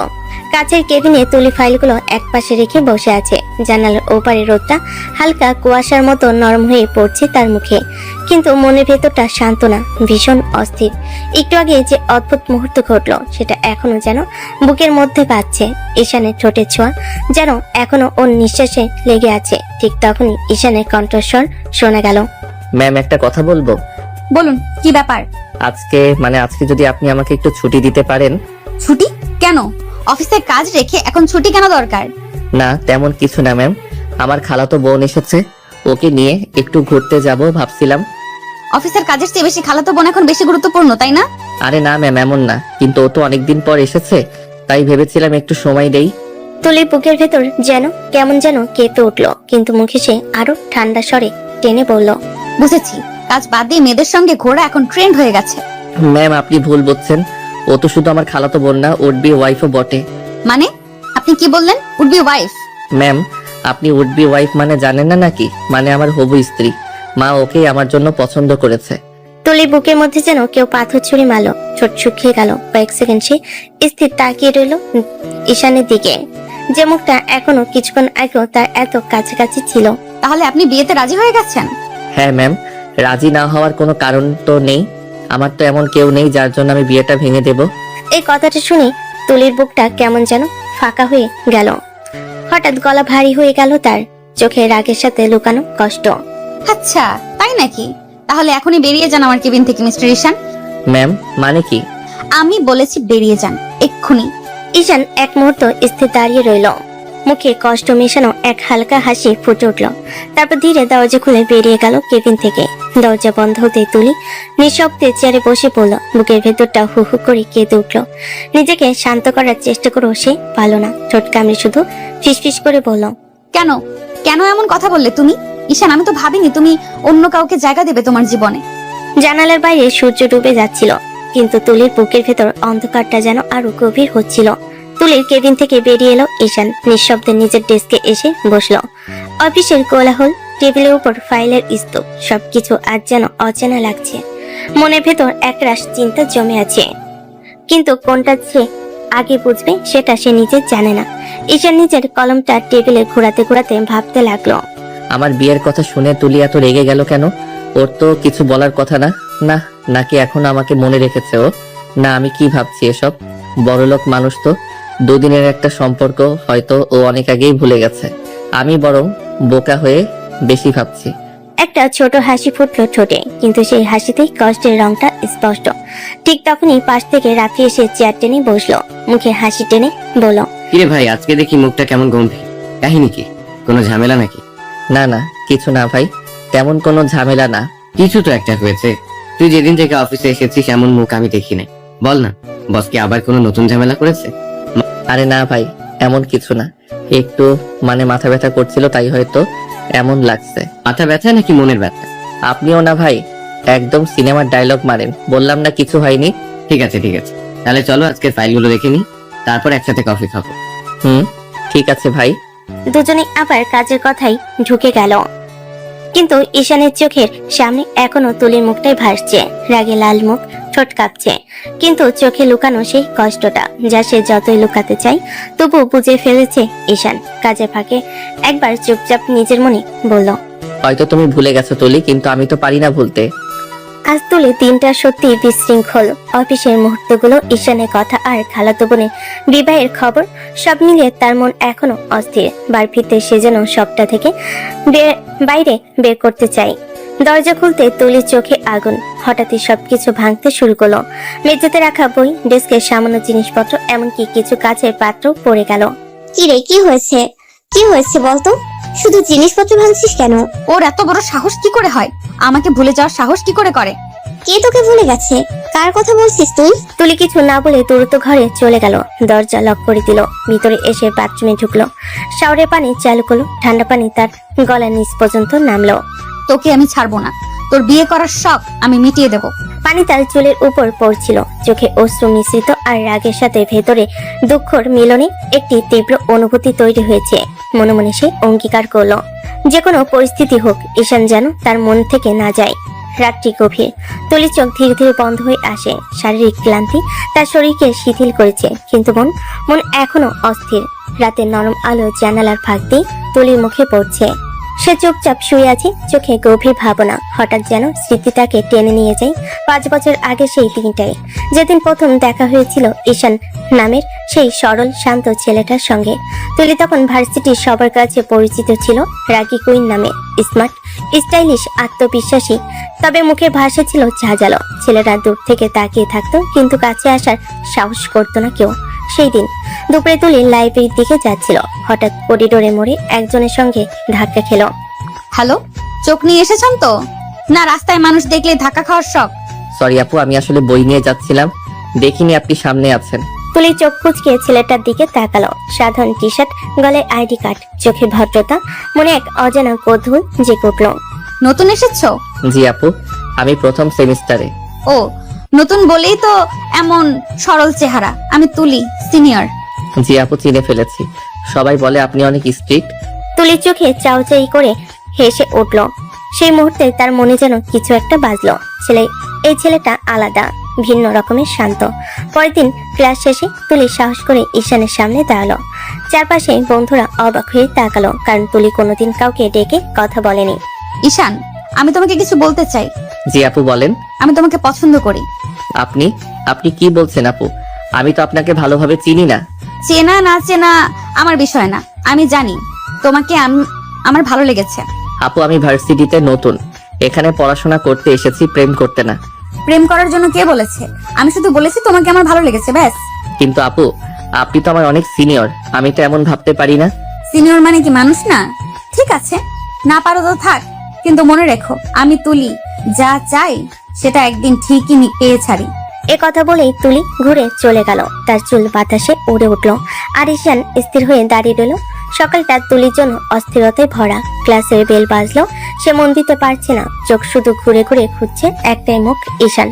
কাছের কেবিনে তুলি ফাইলগুলো একপাশে রেখে বসে আছে। জানালার ওপারে রোদটা হালকা কুয়াশার মতো নরম হয়ে পড়ছে তার মুখে, কিন্তু মনের ভেতরটা শান্ত না, ভীষণ অস্থির। একটু আগে যে অদ্ভুত মুহূর্ত ঘটলো, সেটা এখনো যেন বুকের মধ্যে বাজছে। ঈশানের ঠোঁটের ছোঁয়া যেন এখনো ওর নিঃশ্বাসে লেগে আছে। ঠিক তখনই ঈশানের কণ্ঠস্বর শোনা গেল, ম্যাম একটা কথা বলবো। বলুন, কি ব্যাপার? আজকে যদি আপনি আমাকে একটু ছুটি দিতে পারেন। ছুটি কেন? অফিসের কাজ রেখে এখন ছুটি কেন দরকার? না তেমন কিছু না ম্যাম, আমার খালাতো বোন এসেছে, ওকে নিয়ে একটু ঘুরতে যাব ভাবছিলাম। অফিসের কাজের চেয়ে বেশি খালাতো বোন এখন বেশি গুরুত্বপূর্ণ, তাই না? আরে না ম্যাম, এমন না, কিন্তু ও তো অনেকদিন পর এসেছে, তাই ভেবেছিলাম একটু সময় দেই। তুলির বুকের ভেতর যেন কেমন যেন কেঁপে উঠলো, কিন্তু মুখে সে আরো ঠান্ডা স্বরে টেনে বলল, বুঝেছি, কাজ বাদ দিয়ে মেয়েদের সঙ্গে ঘোরা এখন ট্রেন্ড হয়ে গেছে। ম্যাম আপনি ভুল বুঝছেন, ও তো শুধু আমার খালাতো বোন না, উড বি ওয়াইফও বটে। মানে আপনি কি বললেন? Would be wife? ম্যাম আপনি উড বি ওয়াইফ মানে জানেন না নাকি? মানে আমার হবু স্ত্রী। মা ওকে আমার জন্য পছন্দ করেছে। তুলির বুকের মধ্যে যেন কেউ পাথর ছুঁড়ে মারলো, ঠোঁট শুকিয়ে গেল। কয়েক সেকেন্ড সে স্থির তাকিয়ে রইল ঈশানের দিকে, যে মুখটা এখনো কিছুক্ষণ আগেও তার এত কাছাকাছি ছিল। তাহলে আপনি বিয়েতে রাজি হয়ে গেছেন? হ্যাঁ ম্যাম, রাজি না হওয়ার কোনো কারণ তো নেই। আমার তো এমন কেউ নেই যার জন্য আমি বিয়েটা ভেঙে দেব। এই কথাটা শুনে তুলির বুকটা কেমন যেন ফাঁকা হয়ে গেল। হঠাৎ গলা ভারী হয়ে গেল তার, চোখে রাগের সাথে লুকানো কষ্ট। আচ্ছা তাই নাকি? তাহলে এখনই বেরিয়ে যান আমার কেবিন থেকে মিস্টার ঈশান। ম্যাম মানে কি? আমি বলেছি বেরিয়ে যান এক্ষুনি। ঈশান এক মুহূর্ত স্থির দাঁড়িয়ে রইল, মুখে কষ্ট মেশানো এক হালকা হাসি ফুটে উঠল। তারপর ধীরে দরজা খুলে বেরিয়ে গেল কেবিন থেকে। দরজা বন্ধ হতে তুলি নিঃশব্দে চেয়ারে বসে পড়ল, বুকের ভেতরটা হু হু করে কেঁদে উঠল। নিজেকে শান্ত করার চেষ্টা করেও সে পারল না, ঠোঁট কামড়ে শুধু ফিসফিস করে বলল, কেন কেন এমন কথা বললে তুমি? ঈশান, আমি তো ভাবিনি তুমি অন্য কাউকে জায়গা দেবে তোমার জীবনে। জানালার বাইরে সূর্য ডুবে যাচ্ছিল, কিন্তু তুলির বুকের ভেতর অন্ধকারটা যেন আরো গভীর হচ্ছিল। তুলির কেবিন থেকে বেরিয়ে এলো ঈশান, নিঃশব্দে নিজের ডেস্কে এসে বসলো। অফিসের কোলাহল, টেবিলের উপর ফাইলের স্তূপ, সবকিছু আজ যেন অচেনা লাগছে। মনের ভেতর একরাশ চিন্তা জমে আছে, কিন্তু কোনটা সে আগে বুঝবে সেটা সে নিজে জানে না। ঈশান নিজের কলমটা টেবিলে ঘোরাতে ঘোরাতে ভাবতে লাগলো, আমার বিয়ের কথা শুনে তুলি এত রেগে গেল কেন? ওর তো কিছু বলার কথা না। না, নাকি এখন আমাকে মনে রেখেছে ও? না, আমি কি ভাবছি এসব? বড়লোক মানুষ তো, দুদিনের একটা সম্পর্ক হয়তো ও অনেক আগেই ভুলে গেছে। আমি বরং বোকা হয়ে বেশি ভাবছি। একটা ছোট হাসি ফুটলো ঠোঁটে, কিন্তু সেই হাসিতেই কষ্টের রংটা স্পষ্ট। ঠিক তখনই পাশ থেকে রাফি এসে চেয়ার টেনে বসলো, মুখে হাসি টেনে বলল, কিরে ভাই, আজকে দেখি মুখটা কেমন গম্ভীর, কাহিনী কি? কোনো ঝামেলা নাকি? না না, কিছু না ভাই, তেমন কোনো ঝামেলা না। কিছু তো একটা হয়েছে। তুই যেদিন থেকে অফিসে এসেছিস এমন মুখ আমি দেখি নাই। বল না, বস কি আবার কোনো নতুন ঝামেলা করেছে? আরে না ভাই, এমন কিছু না, একটু মাথা ব্যথা করছিল, তাই হয়তো এমন লাগছে। মাথা ব্যথা নাকি মনের ব্যথা? আপনিও না ভাই, একদম সিনেমার ডায়লগ মারেন। বললাম না কিছু হয়নি। ঠিক আছে ঠিক আছে, তাহলে চলো আজকের ফাইলগুলো দেখে নি, তারপর একসাথে কফি খাবো। ঠিক আছে ভাই। দুজনে আবার কাজের কথাই ঢুকে গেল, কিন্তু ঈশানের চোখের সামনে এখনো তুলির মুখটাই ভাসছে, রাগে লাল মুখ, ঠোঁট কাঁপছে, কিন্তু চোখে লুকানো সেই কষ্টটা, যা সে যতই লুকাতে চায় তবু বুঝে ফেলেছে ঈশান। কাজে ফাঁকে একবার চুপচাপ নিজের মনে বলল, হয়তো তুমি ভুলে গেছো তুলি, কিন্তু আমি তো পারি না ভুলতে। আজ তুলি দিনটা সত্যি বিশৃঙ্খল। অফিসের মুহূর্তগুলো, ঈশানের কথা আর খালাতো বোনের বিবাহের খবর, সব মিলিয়ে তার মন এখনো অস্থির। বার ফিরতে সে যেন সবটা থেকে বাইরে বের করতে চায়। দরজা খুলতে তুলির চোখে আগুন, হঠাৎই সবকিছু ভাঙতে শুরু করলো। মেঝেতে রাখা বই, ডেস্কের সামান্য জিনিসপত্র, এমনকি কিছু কাচের পাত্র পড়ে গেল। কি রে, কি হয়েছে? কি হয়েছে বলতো? শুধু জিনিসপত্র ভাঙছিস কেন? ওর এত বড় সাহস কি করে হয়? আমাকে ভুলে যাওয়ার সাহস কি করে করে? কে তোকে ভুলে গেছে? কার কথা বলছিস তুই? তুলি কিছু না বলে দ্রুত ঘরে চলে গেল, দরজা লক করে দিল, ভিতরে এসে বাথরুমে ঢুকলো, শাওয়ারের পানি চালু করলো, ঠান্ডা পানি তার গলার নিচ পর্যন্ত নামলো। তোকে আমি ছাড়বো না, তোর বিয়ে করার শখ আমি মিটিয়ে দেব। পানি তার চুলের উপর পড়ছিল, চোখে অশ্রু মিশ্রিত আর রাগের সাথে ভেতরে দুঃখর মিলনে একটি তীব্র অনুভূতি তৈরি হয়েছে। মনে মনে সে অঙ্গীকার করলো, যে কোনো পরিস্থিতি হোক ঈশান যেন তার মন থেকে না যায়। রাতটি গভীর, তুলির চোখ ধীরে ধীরে বন্ধ হয়ে আসে। শারীরিক ক্লান্তি তার শরীরকে শিথিল করেছে, কিন্তু মন এখনো অস্থির। রাতের নরম আলো জানালার ফাঁক দিয়ে তুলির মুখে পড়ছে। সে চুপচাপ শুয়ে আছে, চোখে গভীর ভাবনা। হঠাৎ যেন স্মৃতিটাকে টেনে নিয়ে যায় 5 বছর আগে সেই দিনটায়, যেদিন প্রথম দেখা হয়েছিল ঈশান নামের সেই সরল শান্ত ছেলেটার সঙ্গে। তুলি তখন ভার্সিটির সবার কাছে পরিচিত ছিল রাগী কুইন নামে। স্মার্ট, স্টাইলিশ, আত্মবিশ্বাসী, তবে মুখের ভাষা ছিল ঝাঁঝালো। ছেলেরা দূর থেকে তাকিয়ে থাকতো, কিন্তু কাছে আসার সাহস করতো না কেউ। সেই দিন দুপুরে তুলি লাইব্রেরির দিকে যাচ্ছিল, হঠাৎ করিডোরে মোড়ে একজনের সঙ্গে ধাক্কা খেলো। হ্যালো, চোখ নিয়ে এসেছেন তো? না রাস্তায় মানুষ দেখলে ধাক্কা খাওয়ার শখ? সরি আপু, আমি আসলে বই নিয়ে যাচ্ছিলাম, দেখিনি আপনি সামনে আছেন। তুলি চোখ কুচকে ছেলেটার দিকে তাকালো। সাধারণ টি শার্ট, গলায় আইডি কার্ড, চোখে ভদ্রতা, মনে এক অজানা কৌতূহল জেগে উঠল। নতুন এসেছো? জি আপু, আমি প্রথম সেমিস্টারে। ও, নতুন বলেই তো এমন সরল চেহারা। আমি তুলি, সিনিয়র। জি আপু, চিনে ফেলেছি। সবাই বলে আপনি অনেক স্ট্রিক্ট। তুলির চোখে চাউচাই করে হেসে উঠল। সেই মুহূর্তে তার মনে যেন কিছু একটা বাজলো। এই ছেলেটা আলাদা, ভিন্ন রকমের শান্ত। পরের দিন ক্লাস শেষে তুলি সাহস করে ঈশানের সামনে দাঁড়ালো। চারপাশে বন্ধুরা অবাক হয়ে তাকালো, কারণ তুলি কোনোদিন কাউকে ডেকে কথা বলেনি। ঈশান, আমি তোমাকে কিছু বলতে চাই। জি আপু বলেন। আমি তোমাকে পছন্দ করি। আপনি আপনি কি বলছেন আপু? আমি তো আপনাকে ভালোভাবে চিনি না। চেনা না চেনা আমার বিষয় না, আমি জানি তোমাকে আমার ভালো লেগেছে। আপু আমি ভার্সিটিতে নতুন, এখানে পড়াশোনা করতে এসেছি, প্রেম করতে না। প্রেম করার জন্য কে বলেছে? আমি শুধু বলেছি তোমাকে আমার ভালো লেগেছে, ব্যাস। কিন্তু আপু আপনি তো আমার অনেক সিনিয়র, আমি তো এমন ভাবতে পারি না। সিনিয়র মানে কি মানুষ না? ঠিক আছে, না পারো তো থাক, কিন্তু মনে রেখো আমি তুলি, যা চাই সেটা একদিন ঠিকই পেয়ে ছাড়ি। এ কথা বলেই তুলি ঘুরে চলে গেল। তার চুল বাতাসে উড়ে উঠল আর ঈশান স্থির হয়ে দাঁড়িয়ে রইল। সকালটা তুলির জন্য অস্থিরতায় ভরা। ক্লাসের বেল বাজলো, সে মন দিতে পারছে না, চোখ শুধু ঘুরে ঘুরে খুঁজছে একটাই মুখ, ঈশান।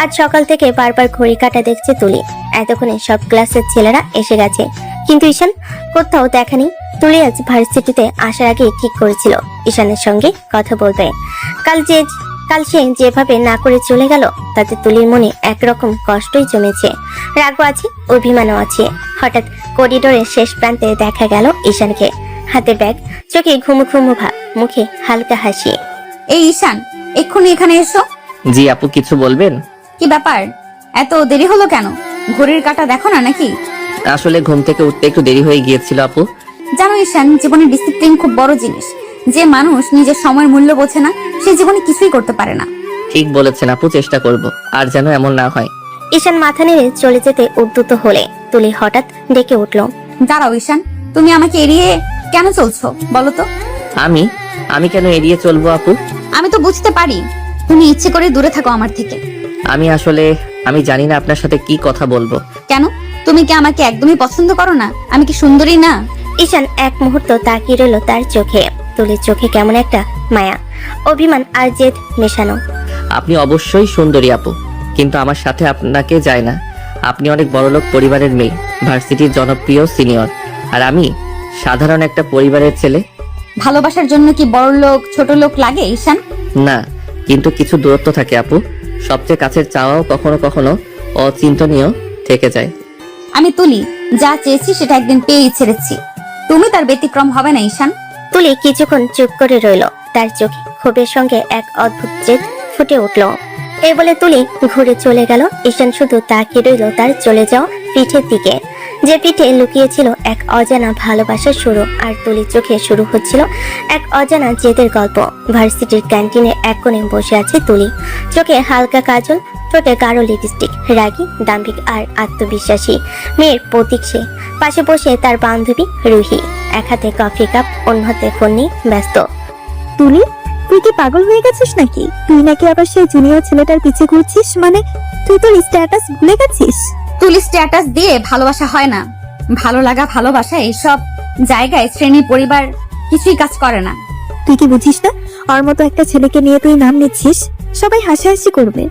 আজ সকাল থেকে বারবার ঘড়ি কাটা দেখছে তুলি। এতক্ষণে সব ক্লাসের ছেলেরা এসে গেছে, কিন্তু ঈশান কোথাও দেখা নেই। তুলি আজ ভার্সিটিতে আসার আগে ঠিক করেছিল ঈশানের সঙ্গে কথা বলবে। কাল সে যেভাবে না করে চলে গেল তাতে তুলির মনে একরকম কষ্টই জমেছে, রাগও আছে, অভিমানও আছে। হঠাৎ করিডোরের শেষ প্রান্তে দেখা গেল ঈশানকে, হাতে ব্যাগ, চোখে ঘুমু ঘুমু ভাব, মুখে হালকা হাসি। এই ঈশান, এক্ষুনি এখানে এসো। জি আপু কিছু বলবেন? কি ব্যাপার, এত দেরি হলো কেন? ঘড়ির কাঁটা দেখো না নাকি? আসলে ঘুম থেকে উঠতে একটু দেরি হয়ে গিয়েছিল আপু। জানো ঈশান, জীবনে ডিসিপ্লিন খুব বড় জিনিস। যে মানুষ নিজের সময়ের মূল্য বোঝে না, সে জীবনে কিছুই করতে পারে না। ঠিক বলেছেন আপু, চেষ্টা করব, আর যেন এমন না হয়। ঈশান মাথা নেড়ে চলে যেতে উদ্যত হলে তুলি হঠাৎ ডেকে উঠল। দাঁড়াও ঈশান, তুমি আমাকে এড়িয়ে কেন চলছো বলো তো? আমি কেন এড়িয়ে চলবো আপু? আমি তো বুঝতে পারি তুমি ইচ্ছে করে দূরে থাকো আমার থেকে। আমি জানি না আপনার সাথে কি কথা বলবো। কেন? তুমি কি আমাকে একদমই পছন্দ করো না? আমি কি সুন্দরী না? ঈশান এক মুহূর্ত তাকিয়ে রইল তার চোখে। তুলির চোখে কেমন একটা মায়া, অভিমান আর জেদ মেশানো। আপনি অবশ্যই সুন্দরী আপু, কিন্তু আমার সাথে আপনাকে যায় না। আপনি অনেক বড়লোক পরিবারের মেয়ে, ভার্সিটির জনপ্রিয় সিনিয়র, আর আমি সাধারণ একটা পরিবারের ছেলে। ভালোবাসার জন্য কি বড় লোক ছোট লোক লাগে ঈশান? না, কিন্তু কিছু দূরত্ব থাকে আপু। সবচেয়ে কাছের চাওয়াও কখনো কখনো অচিন্তনীয় থেকে যায়। আমি তুলি, যা চেয়েছি সেটা একদিন পেয়েই ছেড়েছি, তুমি তার ব্যতিক্রম হবে না ঈশান। তুলি কিছুক্ষণ চুপ করে রইল, তার চোখে ক্ষোভের সঙ্গে এক অদ্ভুত জেদ ফুটে উঠল। এই বলে তুলি ঘুরে চলে গেল। ঈশান শুধু তাকিয়ে রইল তার চলে যাওয়া পিঠের দিকে, যে পিঠে লুকিয়েছিল এক অজানা ভালোবাসার শুরু। আর তুলির চোখে শুরু হচ্ছিল এক অজানা জেদের গল্প। ভার্সিটির ক্যান্টিনে এক কোণে বসে আছে তুলি, চোখে হালকা কাজল, ঠোঁটে গাঢ় লিপস্টিক, রাগী, দাম্ভিক আর আত্মবিশ্বাসী মেয়ের প্রতীক সে। পাশে বসে তার বান্ধবী রুহি, এক হাতে কফি কাপ, অন্য হাতে ফোন নিয়ে ব্যস্ত। তুলি, তুই কি পাগল হয়ে গেছিস নাকি? তুই নাকি আবার সেই জুনিয়র ছেলেটার পিছে ঘুরছিস? মানে তুই তোর স্ট্যাটাস ভুলে গেছিস? তুলি স্ট্যাটাস দিয়ে ভালোবাসা হয় না। ভালো লাগা, ভালোবাসা এসব জায়গায় শ্রেণী পরিবার কিছুই কাজ করে না। তুই কি বুঝিস না? ওর মতো একটা ছেলেকে নিয়ে তুই নাম নিচ্ছিস, সবাই হাসাহাসি করবে।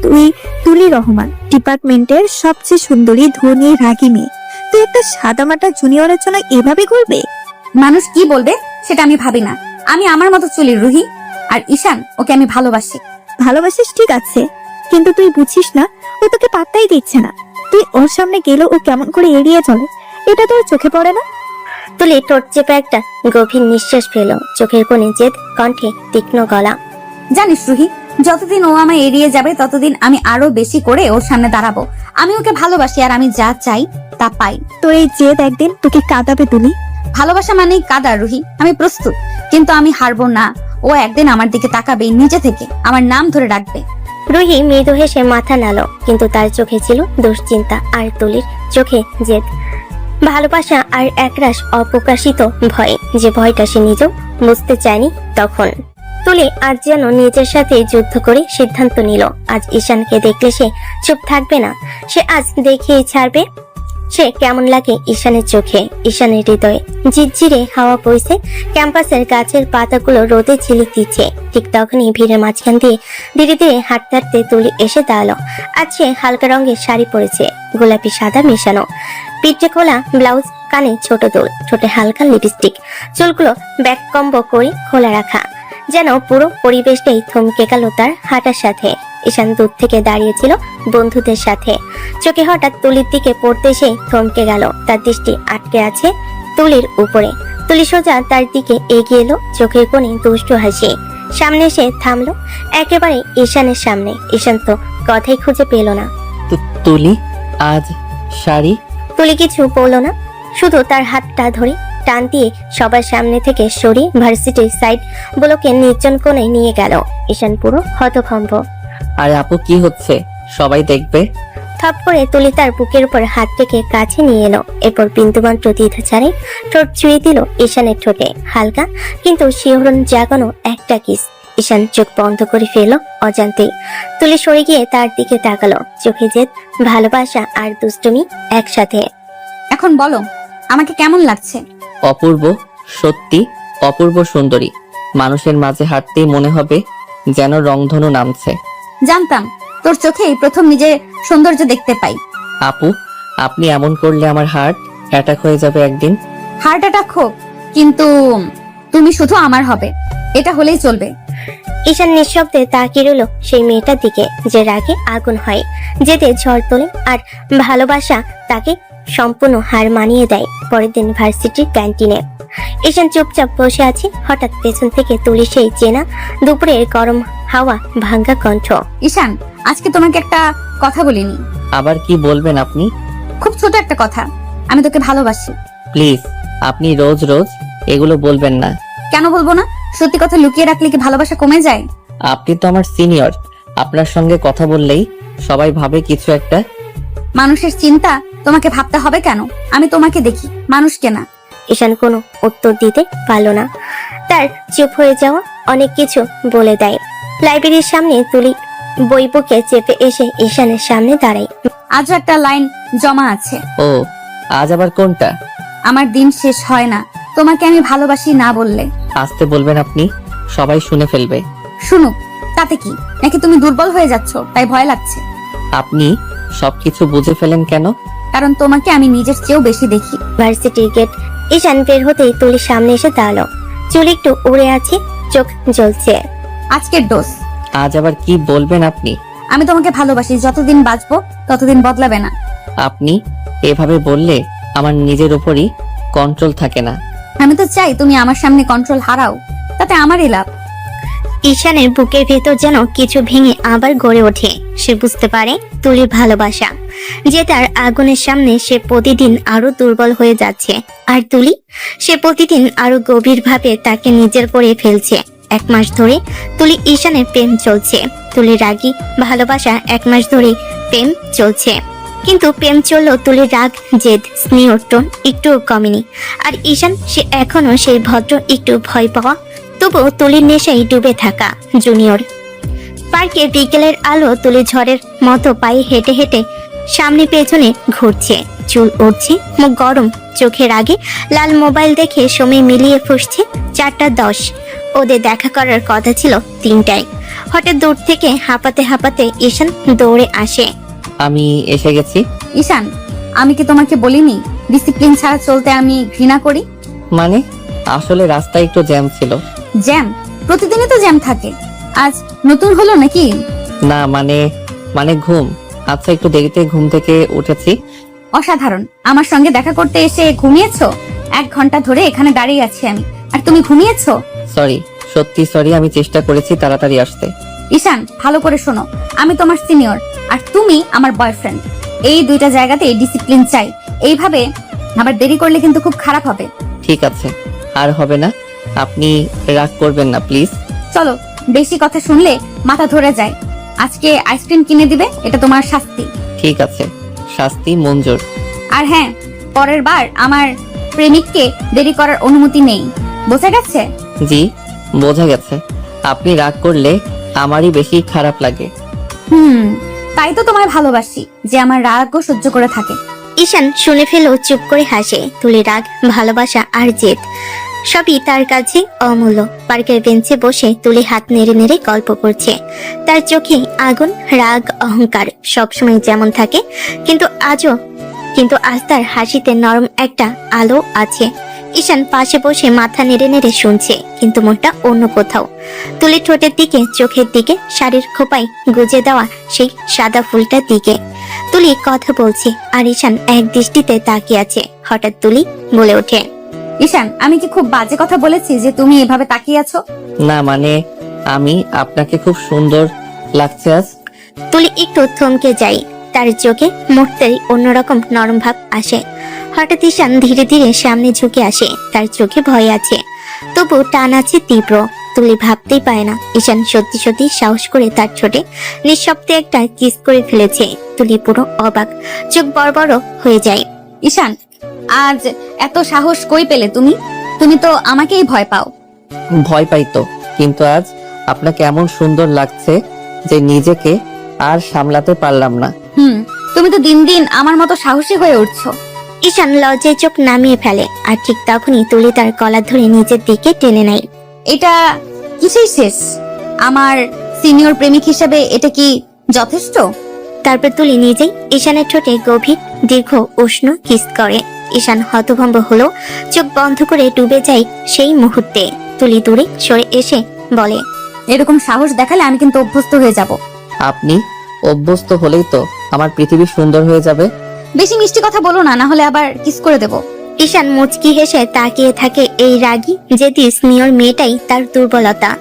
তুই তুলি রহমান, ডিপার্টমেন্টের সবচেয়ে সুন্দরী, ধনী, রাগী মেয়ে। তুই একটা সাদামাটা জুনিয়রের জন্য এভাবে ঘুরবে? মানুষ কি বলবে সেটা আমি ভাবি না। আমি আমার মতো চলি রুহি, আর ঈশান ওকে আমি ভালোবাসি। ভালোবাসিস ঠিক আছে, কিন্তু তুই বুঝিস না ও তোকে পাত্তাই দিচ্ছে না। তুই ওর সামনে গেলেও ও কেমন করে এড়িয়ে চলে, এটা তোর চোখে পড়ে না? তুলি ঠোঁট চেপে একটা গভীর নিঃশ্বাস ফেলো, চোখের কোণে জেদ, কণ্ঠে তীক্ষ্ণ গলা। জানিস রুহি, যতদিন ও আমায় এড়িয়ে যাবে ততদিন আমি আরো বেশি করে ওর সামনে দাঁড়াবো। আমি ওকে ভালোবাসি, আর আমি যা চাই তা পাই। তোর এই জেদ একদিন তোকে কাঁদাবে তুলি। ভালোবাসা মানেই কাদা রুহি, আমি প্রস্তুত, কিন্তু আমি হারবো না। ও একদিন আমার দিকে তাকাবে, নিজে থেকে আমার নাম ধরে ডাকবে। রুহি মৃদু হেসে মাথা নাড়ল, কিন্তু তার চোখে ছিল দুশ্চিন্তা, আর তুলির চোখে জেদ, ভালোবাসা আর একরাশ অপ্রকাশিত ভয়, যে ভয়টা সে নিজেও বুঝতে চায়নি তখন। তুলি আজ যেন নিজের সাথে যুদ্ধ করে সিদ্ধান্ত নিল, আজ ঈশানকে দেখলে সে চুপ থাকবে না। সে আজ দেখিয়ে ছাড়বে সে কেমন লাগে ঈশানের চোখে, ঈশানের হৃদয়ে। ঝিরঝিরে হাওয়া বইছে, ক্যাম্পাসের গাছের পাতাগুলো রোদে ঝিলিক দিচ্ছে। ঠিক তখনই ভিড়ের মাঝখান দিয়ে ধীরে ধীরে হাঁটতে হাঁটতে তুলি এসে দাঁড়ালো। আজ সে হালকা রঙের শাড়ি পরেছে, গোলাপি সাদা মেশানো, পিঠে খোলা ব্লাউজ, কানে ছোট দুল, ঠোঁটে হালকা লিপস্টিক, চুলগুলো ব্যাককম্ব করে খোলা রাখা, যেন পুরো পরিবেশটাই থমকে গেল তার হাঁটার সাথে। ঈশান দূর থেকে দাঁড়িয়েছিল বন্ধুদের সাথে, চোখে হঠাৎ তুলির দিকে পড়তে সে থমকে গেল। তার দৃষ্টি আটকে আছে তুলির উপরে। তুলি সোজা তার দিকে এগিয়ে এলো, চোখের কোণে দুষ্টু হাসি। সামনে এসে থামলো, একেবারে ঈশানের সামনে। ঈশান তো কথাই খুঁজে পেল না। তুলি আজ শাড়ি? তুলি কিছু বলল না, শুধু তার হাতটা ধরে টান দিয়ে সবার সামনে থেকে সরিয়ে ভার্সিটির সাইড গুলোকে নির্জন কোণে নিয়ে গেল। ঈশান পুরো হতভম্ব। আরে আপু, কি হচ্ছে? সবাই দেখবে। থপ করে তুলি তার বুকের উপর হাত রেখে কাছে নিয়ে এলো। এরপর বিন্দুমাত্র দ্বিধা ছাড়াই ঠোঁট ছুঁয়ে দিল ঈশানের ঠোঁটে। হালকা কিন্তু শিহরণ জাগানো একটা কিস। ঈশান চোখ বন্ধ করে ফেলল অজান্তেই। তুলি সরে গিয়ে তার দিকে তাকালো, চোখে জেদ, ভালোবাসা আর দুষ্টুমি একসাথে। এখন বলো, আমাকে কেমন লাগছে? অপূর্ব, সত্যি অপূর্ব সুন্দরী। মানুষের মাঝে হাঁটতেই মনে হবে যেন রংধনু নামছে। জানতাম তোর চোখেই প্রথম নিজের সৌন্দর্য দেখতে পাই। আপু, আপনি এমন করলে আমার হার্ট অ্যাটাক হয়ে যাবে একদিন। হার্ট অ্যাটাক হোক, কিন্তু তুমি শুধু আমার হবে, এটা হলেই চলবে। ঈশান নিঃশব্দে তাকিয়ে রইল সেই মেয়েটার দিকে, যে রাগে আগুন হয়, যেতে ঝড় তোলে, আর ভালোবাসা তাকে সম্পূর্ণ হার মানিয়ে দেয়। পরের দিন ভার্সিটির ক্যান্টিনে ঈশান চুপচাপ বসে আছে। হঠাৎ পেছন থেকে তুলি সেই চেনা দুপুরের গরম হাওয়া ভাঙ্গা কণ্ঠ। ঈশান, আজকে তোমাকে একটা কথা বলিনি। আবার কি বলবেন আপনি? খুব ছোট একটা কথা, আমি তোকে ভালোবাসি। প্লিজ, আপনি রোজ রোজ এগুলো বলবেন না। কেন বলবো না? সত্যি কথা লুকিয়ে রাখলে কি ভালোবাসা কমে যায়? আপনি তো আমার সিনিয়র, আপনার সঙ্গে কথা বললেই সবাই ভাবে কিছু একটা। মানুষের চিন্তা তোমাকে ভাবতে হবে কেন? আমি তোমাকে দেখি, মানুষকে না। ঈশান কোনো উত্তর দিতে পারল না। তার চুপ হয়ে যাওয়া অনেক কিছু বলে দেয়। লাইব্রেরির সামনে তুলি বই বুকে চেপে এসে ঈশানের সামনে দাঁড়ায়। আজও একটা লাইন জমা আছে। ও, আজ আবার কোনটা? আমার দিন শেষ হয় না তোমাকে আমি ভালোবাসি না বললে। আসতে বলবেন আপনি, সবাই শুনে ফেলবে। শুনুক, তাতে কি? নাকি তুমি দুর্বল হয়ে যাচ্ছ তাই ভয় লাগছে? আপনি সবকিছু বুঝে ফেলেন কেন? কারণ তোমাকে আমি নিজের চেয়েও বেশি দেখি। ভার্সিটির গেট ঈশান বের হতেই তুলির সামনে এসে দাঁড়ালো। চুল একটু উড়ে আছে, চোখ জ্বলছে। আজকের ডোজ। আজ আবার কি বলবেন আপনি? আমি তোমাকে ভালোবাসি, যতদিন বাঁচবো ততদিন বদলাবে না। আপনি এভাবে বললে আমার নিজের উপরই কন্ট্রোল থাকে না। আমি তো চাই তুমি আমার সামনে কন্ট্রোল হারাও, তাতে আমারই লাভ। ঈশানের বুকের ভেতর যেন কিছু ভেঙে আবার গড়ে ওঠে। সে বুঝতে পারে তুলির ভালোবাসা যে তার আগুনের সামনে সে প্রতিদিন আরো দুর্বল হয়ে যাচ্ছে, আর তুলি সে প্রতিদিন আরো গভীরভাবে তাকে নিজের করে ফেলছে। 1 মাস ধরে তুলি ঈশানের প্রেম চলছে। তুলির রাগী ভালোবাসা 1 মাস ধরে প্রেম চলছে, কিন্তু প্রেম চললেও তুলির রাগ, জেদ, স্নেহ টোন একটুও কমেনি। আর ঈশান সে এখনো সেই ভদ্র, একটু ভয় পাওয়া, তবু তুলির নেশায় ডুবে থাকা জুনিয়র। পার্কে বিকেলের আলো তুলি ঝড়ের মতো পায়ে হেঁটে হেঁটে সামনে পেছনে ঘুরছে। চুল উঠছে, মুখ গরম, চোখের আগে লাল মোবাইল দেখে সময় মিলিয়ে ফুসছে 4:10। ওদের দেখা করার কথা ছিল 3টায়। হঠাৎ দূর থেকে হাঁপাতে হাঁপাতে ঈশান দৌড়ে আসে। আমি এসে গেছি। ঈশান, আমি কি তোমাকে বলিনি ডিসিপ্লিন ছাড়া চলতে আমি ঘৃণা করি? মানে, আসলে রাস্তায় একটু জ্যাম ছিল। জ্যাম? প্রতিদিনই তো জ্যাম থাকে, আজ নতুন হলো নাকি? না মানে ঘুম। আচ্ছা, একটু দেরিতে ঘুম থেকে উঠেছি। অসাধারণ, আমার সঙ্গে দেখা করতে এসে ঘুমিয়েছো? 1 ঘন্টা ধরে এখানে দাঁড়িয়ে আছি আমি, আর তুমি ঘুমিয়েছো? সরি, সত্যি সরি, আমি চেষ্টা করেছি তাড়াতাড়ি আসতে। ঈশান, ভালো করে শোনো, আমি তোমার সিনিয়র আর তুমি আমার বয়ফ্রেন্ড। এই 2টা জায়গাতে ডিসিপ্লিন চাই। এইভাবে আবার দেরি করলে কিন্তু খুব খারাপ হবে। ঠিক আছে, আর হবে না। আপনি রাগ করবেন না প্লিজ। চলো, বেশি কথা শুনলে মাথা ধরে যায়। আজকে আইসক্রিম কিনে দিবে, এটা তোমার শাস্তি। ঠিক আছে, শাস্তি মঞ্জুর। আর হ্যাঁ, পরের বার আমার প্রেমিককে দেরি করার অনুমতি নেই, বোঝা গেছে? জি, বোঝা গেছে। আপনি রাগ করলে আমারই বেশি খারাপ লাগে। তাই তো তোমায় ভালোবাসি, যে আমার রাগও সহ্য করে থাকে। ঈশান শুনে ফেলেও চুপ করে হাসে। তুলি রাগ, ভালোবাসা আর জেদ সবই তার কাছে অমূল্য। পার্কের বেঞ্চে বসে তুলি হাত নেড়ে নেড়ে গল্প করছে। তার চোখে আগুন, রাগ, অহংকার সবসময় যেমন থাকে, কিন্তু আজ তার হাসিতে নরম একটা আলো আছে। ঈশান পাশে বসে মাথা নেড়ে নেড়ে শুনছে, কিন্তু মনটা অন্য কোথাও। তুলি ঠোঁটের দিকে, চোখের দিকে, শাড়ির খোপায় গুজে দেওয়া সেই সাদা ফুলটার দিকে। তুলি কথা বলছে আর ঈশান এক দৃষ্টিতে তাকিয়ে আছে। হঠাৎ তুলি বলে ওঠে, ঈশান, আমি কি খুব বাজে কথা বলেছি যে তুমি এভাবে তাকিয়ে আছো? না মানে আমি আপনাকে খুব সুন্দর লাগছে আজ। তুলি একটু থমকে যায়, তার চোখে মুহূর্তেই অন্যরকম নরম ভাব আসে। হঠাৎ ঈশান ধীরে ধীরে সামনে ঝুঁকে আসে, তার চোখে ভয় আছে, তবু টান আছে তীব্র। তুলি ভাবতেই পায় না ঈশান সত্যি সত্যি সাহস করে তার ঠোঁটে নিঃশব্দে একটা কিস করে ফেলেছে। তুলি পুরো অবাক, চোখ বড় বড় হয়ে যায়। ঈশান, আজ এত সাহস কই পেলে তুমি? তুমি তো আমাকেই ভয় পাও। ভয় পাই তো, কিন্তু আজ আপনাকে এমন সুন্দর লাগছে যে নিজেকে আর সামলাতে পারলাম না। তুমি তো দিন দিন আমার মতো সাহসী হয়ে উঠছো। ঈশান লজ্জায় চোখ নামিয়ে ফেলে, আর ঠিক তখনই তুলি তার কলার ধরে নিজের দিকে টেনে নেয়। এটা কিসের শেষ? আমার সিনিয়র প্রেমিক হিসেবে এটা কি যথেষ্ট? তারপর তুলি নিজেই ঈশানের ঠোঁটে গভীর দীর্ঘ উষ্ণ কিস করে। ঈশান হতভম্ব হলো, চোখ বন্ধ করে ডুবে যায় সেই মুহূর্তে। তুলি দূরে সরে এসে বলে, এরকম সাহস দেখালে আমি কিন্তু অভ্যস্ত হয়ে যাব। আপনি অভ্যস্ত হলেই তো আমার পৃথিবী সুন্দর হয়ে যাবে। বেশি মিষ্টি কথা বলো না, না হলে আবার কিস করে দেব। ঈশান মুচকি হেসে তাকিয়ে থাকে। এই রাগী জেদি স্নেহর মেয়েটাই তার দুর্বলতা।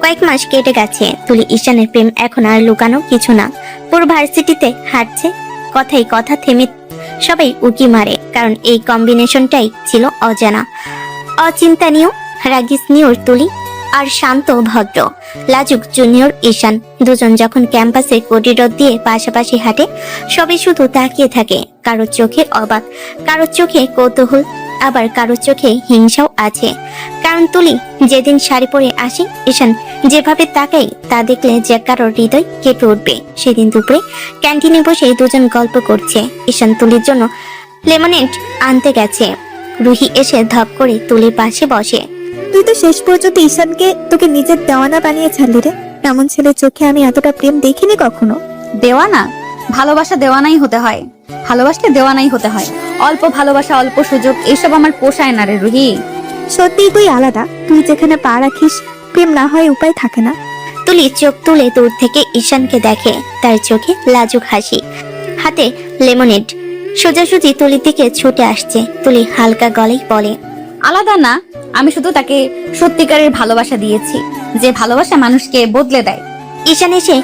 কয়েক মাস কেটে গেছে। তুলি ঈশানের প্রেম এখন আর লুকানো কিছু না। পুরো ভার্সিটিতে হাঁটছে, কথাই কথা থেমে সবাই উকি মারে, কারণ এই কম্বিনেশনটাই ছিল অজানা, অচিন্তনীয়। রাগী স্নেহর তুলি আর শান্ত ভদ্র লাজুক জুনিয়র ঈশান, দুজন যখন ক্যাম্পাসে করিডোর দিয়ে পাশাপাশি হাঁটে, সবাই শুধু তাকিয়ে থাকে। কারো চোখে অবাক, কারো চোখে কৌতূহল, আবার কারো চোখে হিংসাও আছে। কারণ তুলি যেদিন শাড়ি পরে আসে, ঈশান যেভাবে তাকাই তা দেখলে যে কারোর হৃদয় কেঁপে উঠবে। সেদিন দুপুরে ক্যান্টিনে বসে দুজন গল্প করছে। ঈশান তুলির জন্য লেমনেড আনতে গেছে। রুহি এসে ধপ করে তুলির পাশে বসে। তুই তো শেষ পর্যন্ত ঈশানকে তোকে নিজের দেওয়ানা বানিয়ে ছাড়লি রে। এমন ছেলের চোখে আমি এতটা প্রেম দেখিনি কখনো। দেওয়ানা? ভালোবাসা দেওয়ানাই হতে হয়, ভালোবাসলে দেওয়ানাই হতে হয়। অল্প ভালোবাসা, অল্প সুযোগ, এসব আমার পোষায় না রে রুহি। সত্যি তুই আলাদা। তুই যেখানে পা রাখিস প্রেম না হয় উপায় থাকে না। তুলি চোখ তুলে দূর থেকে ঈশানকে দেখে, তার চোখে লাজুক হাসি, হাতে লেমনেড সোজাসুজি তুলির দিকে ছুটে আসছে। তুলি হালকা গলায় বলে, আলাদা না, আমি শুধু তাকে সত্যিকারের ভালোবাসা দিয়েছি, যে ভালোবাসা মানুষকে বদলে দেয়। ঈশান এসে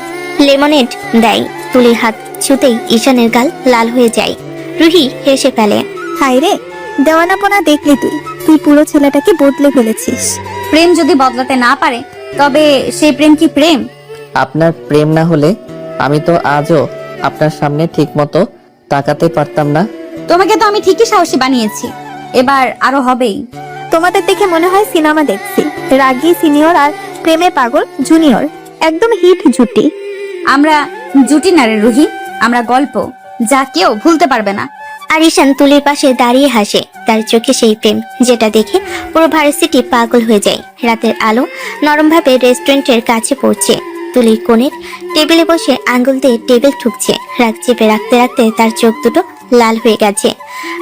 লেমনেড দেয়। তুলির হাত ছুতেই ঈশানের গাল লাল হয়ে যায়। রুহি হেসে ফেলে, হায় রে, দেওয়ানাপনা দেখলি তুই। তুই পুরো ছেলেটাকে বদলে ফেলেছিস। প্রেম যদি বদলাতে না পারে, তবে সেই প্রেম কি প্রেম? আপনার প্রেম না হলে আমি তো আজও আপনার সামনে ঠিক মতো তাকাতে পারতাম না। তোমাকে তো আমি ঠিকই সাহসী বানিয়েছি, এবার আরো হবেই। তোমাদের দেখে মনে হয় সিনেমা দেখছি। রাগী সিনিয়র আর প্রেমে পাগল জুনিয়র, একদম হিট জুটি। আমরা জুটি না রে রুহি, আমরা গল্প, যা কেউ ভুলতে পারবে না। আর ঈশান তুলির পাশে দাঁড়িয়ে হাসে, তার চোখে সেই প্রেম যেটা দেখে পুরো ভার্সিটি পাগল হয়ে যায়। রাতের আলো নরমভাবে রেস্টুরেন্টের কাছে পড়ছে। তুলির কোণের টেবিলে বসে আঙ্গুল দিয়ে টেবিল ঠুকছে। রাগ চেপে রাখতে রাখতে তার চোখ দুটো লাল হয়ে গেছে।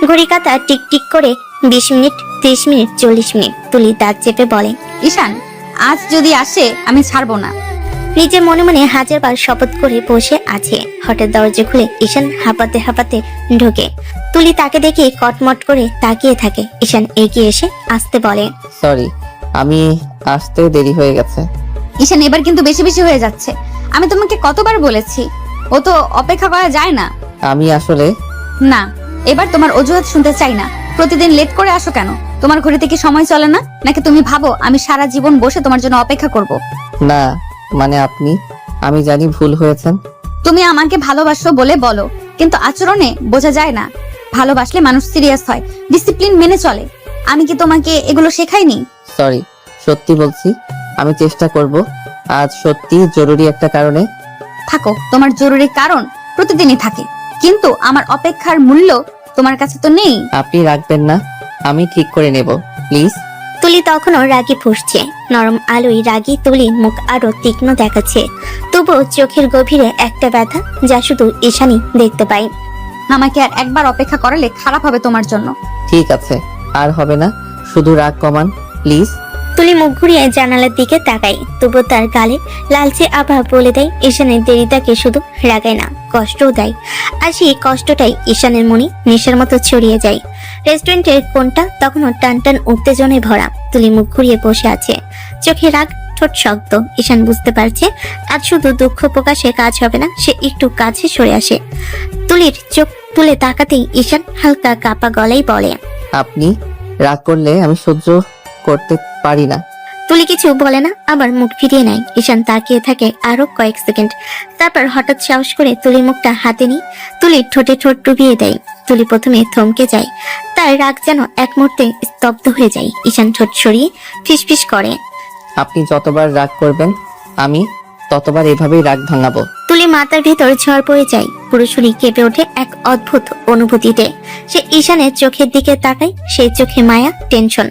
ঘড়ি কাঁটা টিক টিক করে 20 মিনিট, 30 মিনিট, 40 মিনিট। তুলি দাঁত চেপে বলে, ঈশান আজ যদি আসে আমি ছাড়বো না। নিজে মনে মনে হাজারবার শপথ করে বসে আছে। হঠাৎ দরজা খুলে ঈশান হাঁপাতে হাঁপাতে ঢোকে। তুলি তাকে দেখে কটমট করে তাকিয়ে থাকে। ঈশান এগিয়ে এসে আসতে বলে, সরি, আমি আসতে দেরি হয়ে গেছে। ঈশান এবার কিন্তু বেশি বেশি হয়ে যাচ্ছে। আমি তোমাকে কতবার বলেছি, ও তো অপেক্ষা করা যায় না। আমি আসলে না, এবার তোমার অজুহাত শুনতে চাই না। প্রতিদিন লেট করে আসো কেন? তোমার ঘড়িতে কি সময় চলে না? নাকি তুমি ভাবো আমি সারা জীবন বসে তোমার জন্য অপেক্ষা করব? না, মানে আমি জানি ভুল হয়েছেন। তুমি আমাকে ভালোবাসো বলে বলো, কিন্তু আচরণে বোঝা যায় না। ভালোবাসলে মানুষ সিরিয়াস হয়, ডিসিপ্লিন মেনে চলে। আমি কি তোমাকে এগুলো শেখাইনি? সরি, সত্যি বলছি, আমি চেষ্টা করব। আজ সত্যি জরুরি একটা কারণে। থাকো, তোমার জরুরি কারণ প্রতিদিনই থাকে, কিন্তু আমার অপেক্ষার মূল্য তোমার কাছে তো নেই। আপনি রাখবেন না, আমি ঠিক করে নেব, প্লিজ। তুলি তখনও রাগি ফুঁসছে। নরম আলোয় রাগি তুলি মুখ আরো তীক্ষ্ণ দেখাচ্ছে, তবুও চোখের গভীরে একটা ব্যথা যা শুধু ঈশানই দেখতে পাই। আমাকে আর একবার অপেক্ষা করালে খারাপ হবে তোমার জন্য। ঠিক আছে, আর হবে না, শুধু রাগ কমান প্লিজ। তুলি মুখ ঘুরিয়ে জানালার দিকে তাকাই, তবু তার গালে লালচে আভা বলে দেয় ঈশানের দেরি তাকে শুধু রাগায় না, কষ্টও দেয়। আর সেই কষ্টটাই ঈশানের মনে নেশার মতো ছড়িয়ে যায়। রেস্টুরেন্টের কোণটা তখনও টান টান উত্তেজনায় ভরা। তুলি মুখ ঘুরিয়ে বসে আছে, চোখে রাগ ঠোঁট শক্ত। ঈশান বুঝতে পারছে আজ শুধু দুঃখ প্রকাশে কাজ হবে না। সে একটু কাছে সরে আসে। তুলির চোখ তুলে তাকাতেই ঈশান হালকা কাপা গলায় বলে, আপনি রাগ করলে আমি সহ্য করতে পারি না। তুলি কিছু বলে না, আবার মুখ ফিরিয়ে নেয়। ঈশান তাকিয়ে থাকে আরো কয়েক সেকেন্ড, তারপর হঠাৎ সাহস করে তুলির মুখটা হাতে নিয়ে তুলির ঠোঁটে ঠোঁট ডুবিয়ে দেয়। তুলি প্রথমে থমকে যায়, তার রাগ যেন এক মুহূর্তে স্তব্ধ হয়ে যায়। ঈশান ঠোঁট সরিয়ে ফিসফিস করে, আপনি যতবার রাগ করবেন আমি ততবার এভাবেই রাগ ভাঙাবো। তুলি মাথার ভেতর ঝড় পড়ে যায়, পুরো শরীর কেঁপে ওঠে এক অদ্ভুত অনুভূতিতে। সে ঈশানের চোখের দিকে তাকায়, সেই চোখে মায়া, টেনশন,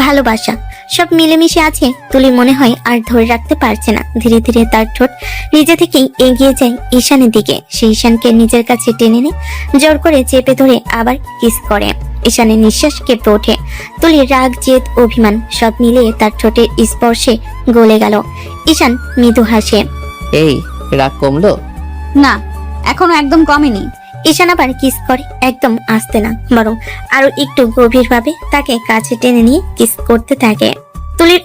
ভালোবাসা সব মিলেমিশে আছে। তুলি মনে হয় আর ধরে রাখতে পারছে না। ধীরে ধীরে তার ঠোঁট নিজে থেকেই এগিয়ে যায় ঈশানের দিকে। সে ঈশানকে নিজের কাছে টেনে নেয়, জোর করে চেপে ধরে আবার কিস করে। ঈশানের নিঃশ্বাস কেঁপে ওঠে। তুলির রাগ, জেদ, অভিমান সব মিলিয়ে তার ঠোঁটের স্পর্শে গলে গেল। ঈশান মৃদু হাসে। এই রাগ কমলো? না, এখনো একদম কমেনি। ঈশান আবার কিস করে, একদম আস্তে না, বরং আরো একটু গভীর ভাবে তাকে কাছে টেনে নিয়ে কিস করতে থাকে। তুলি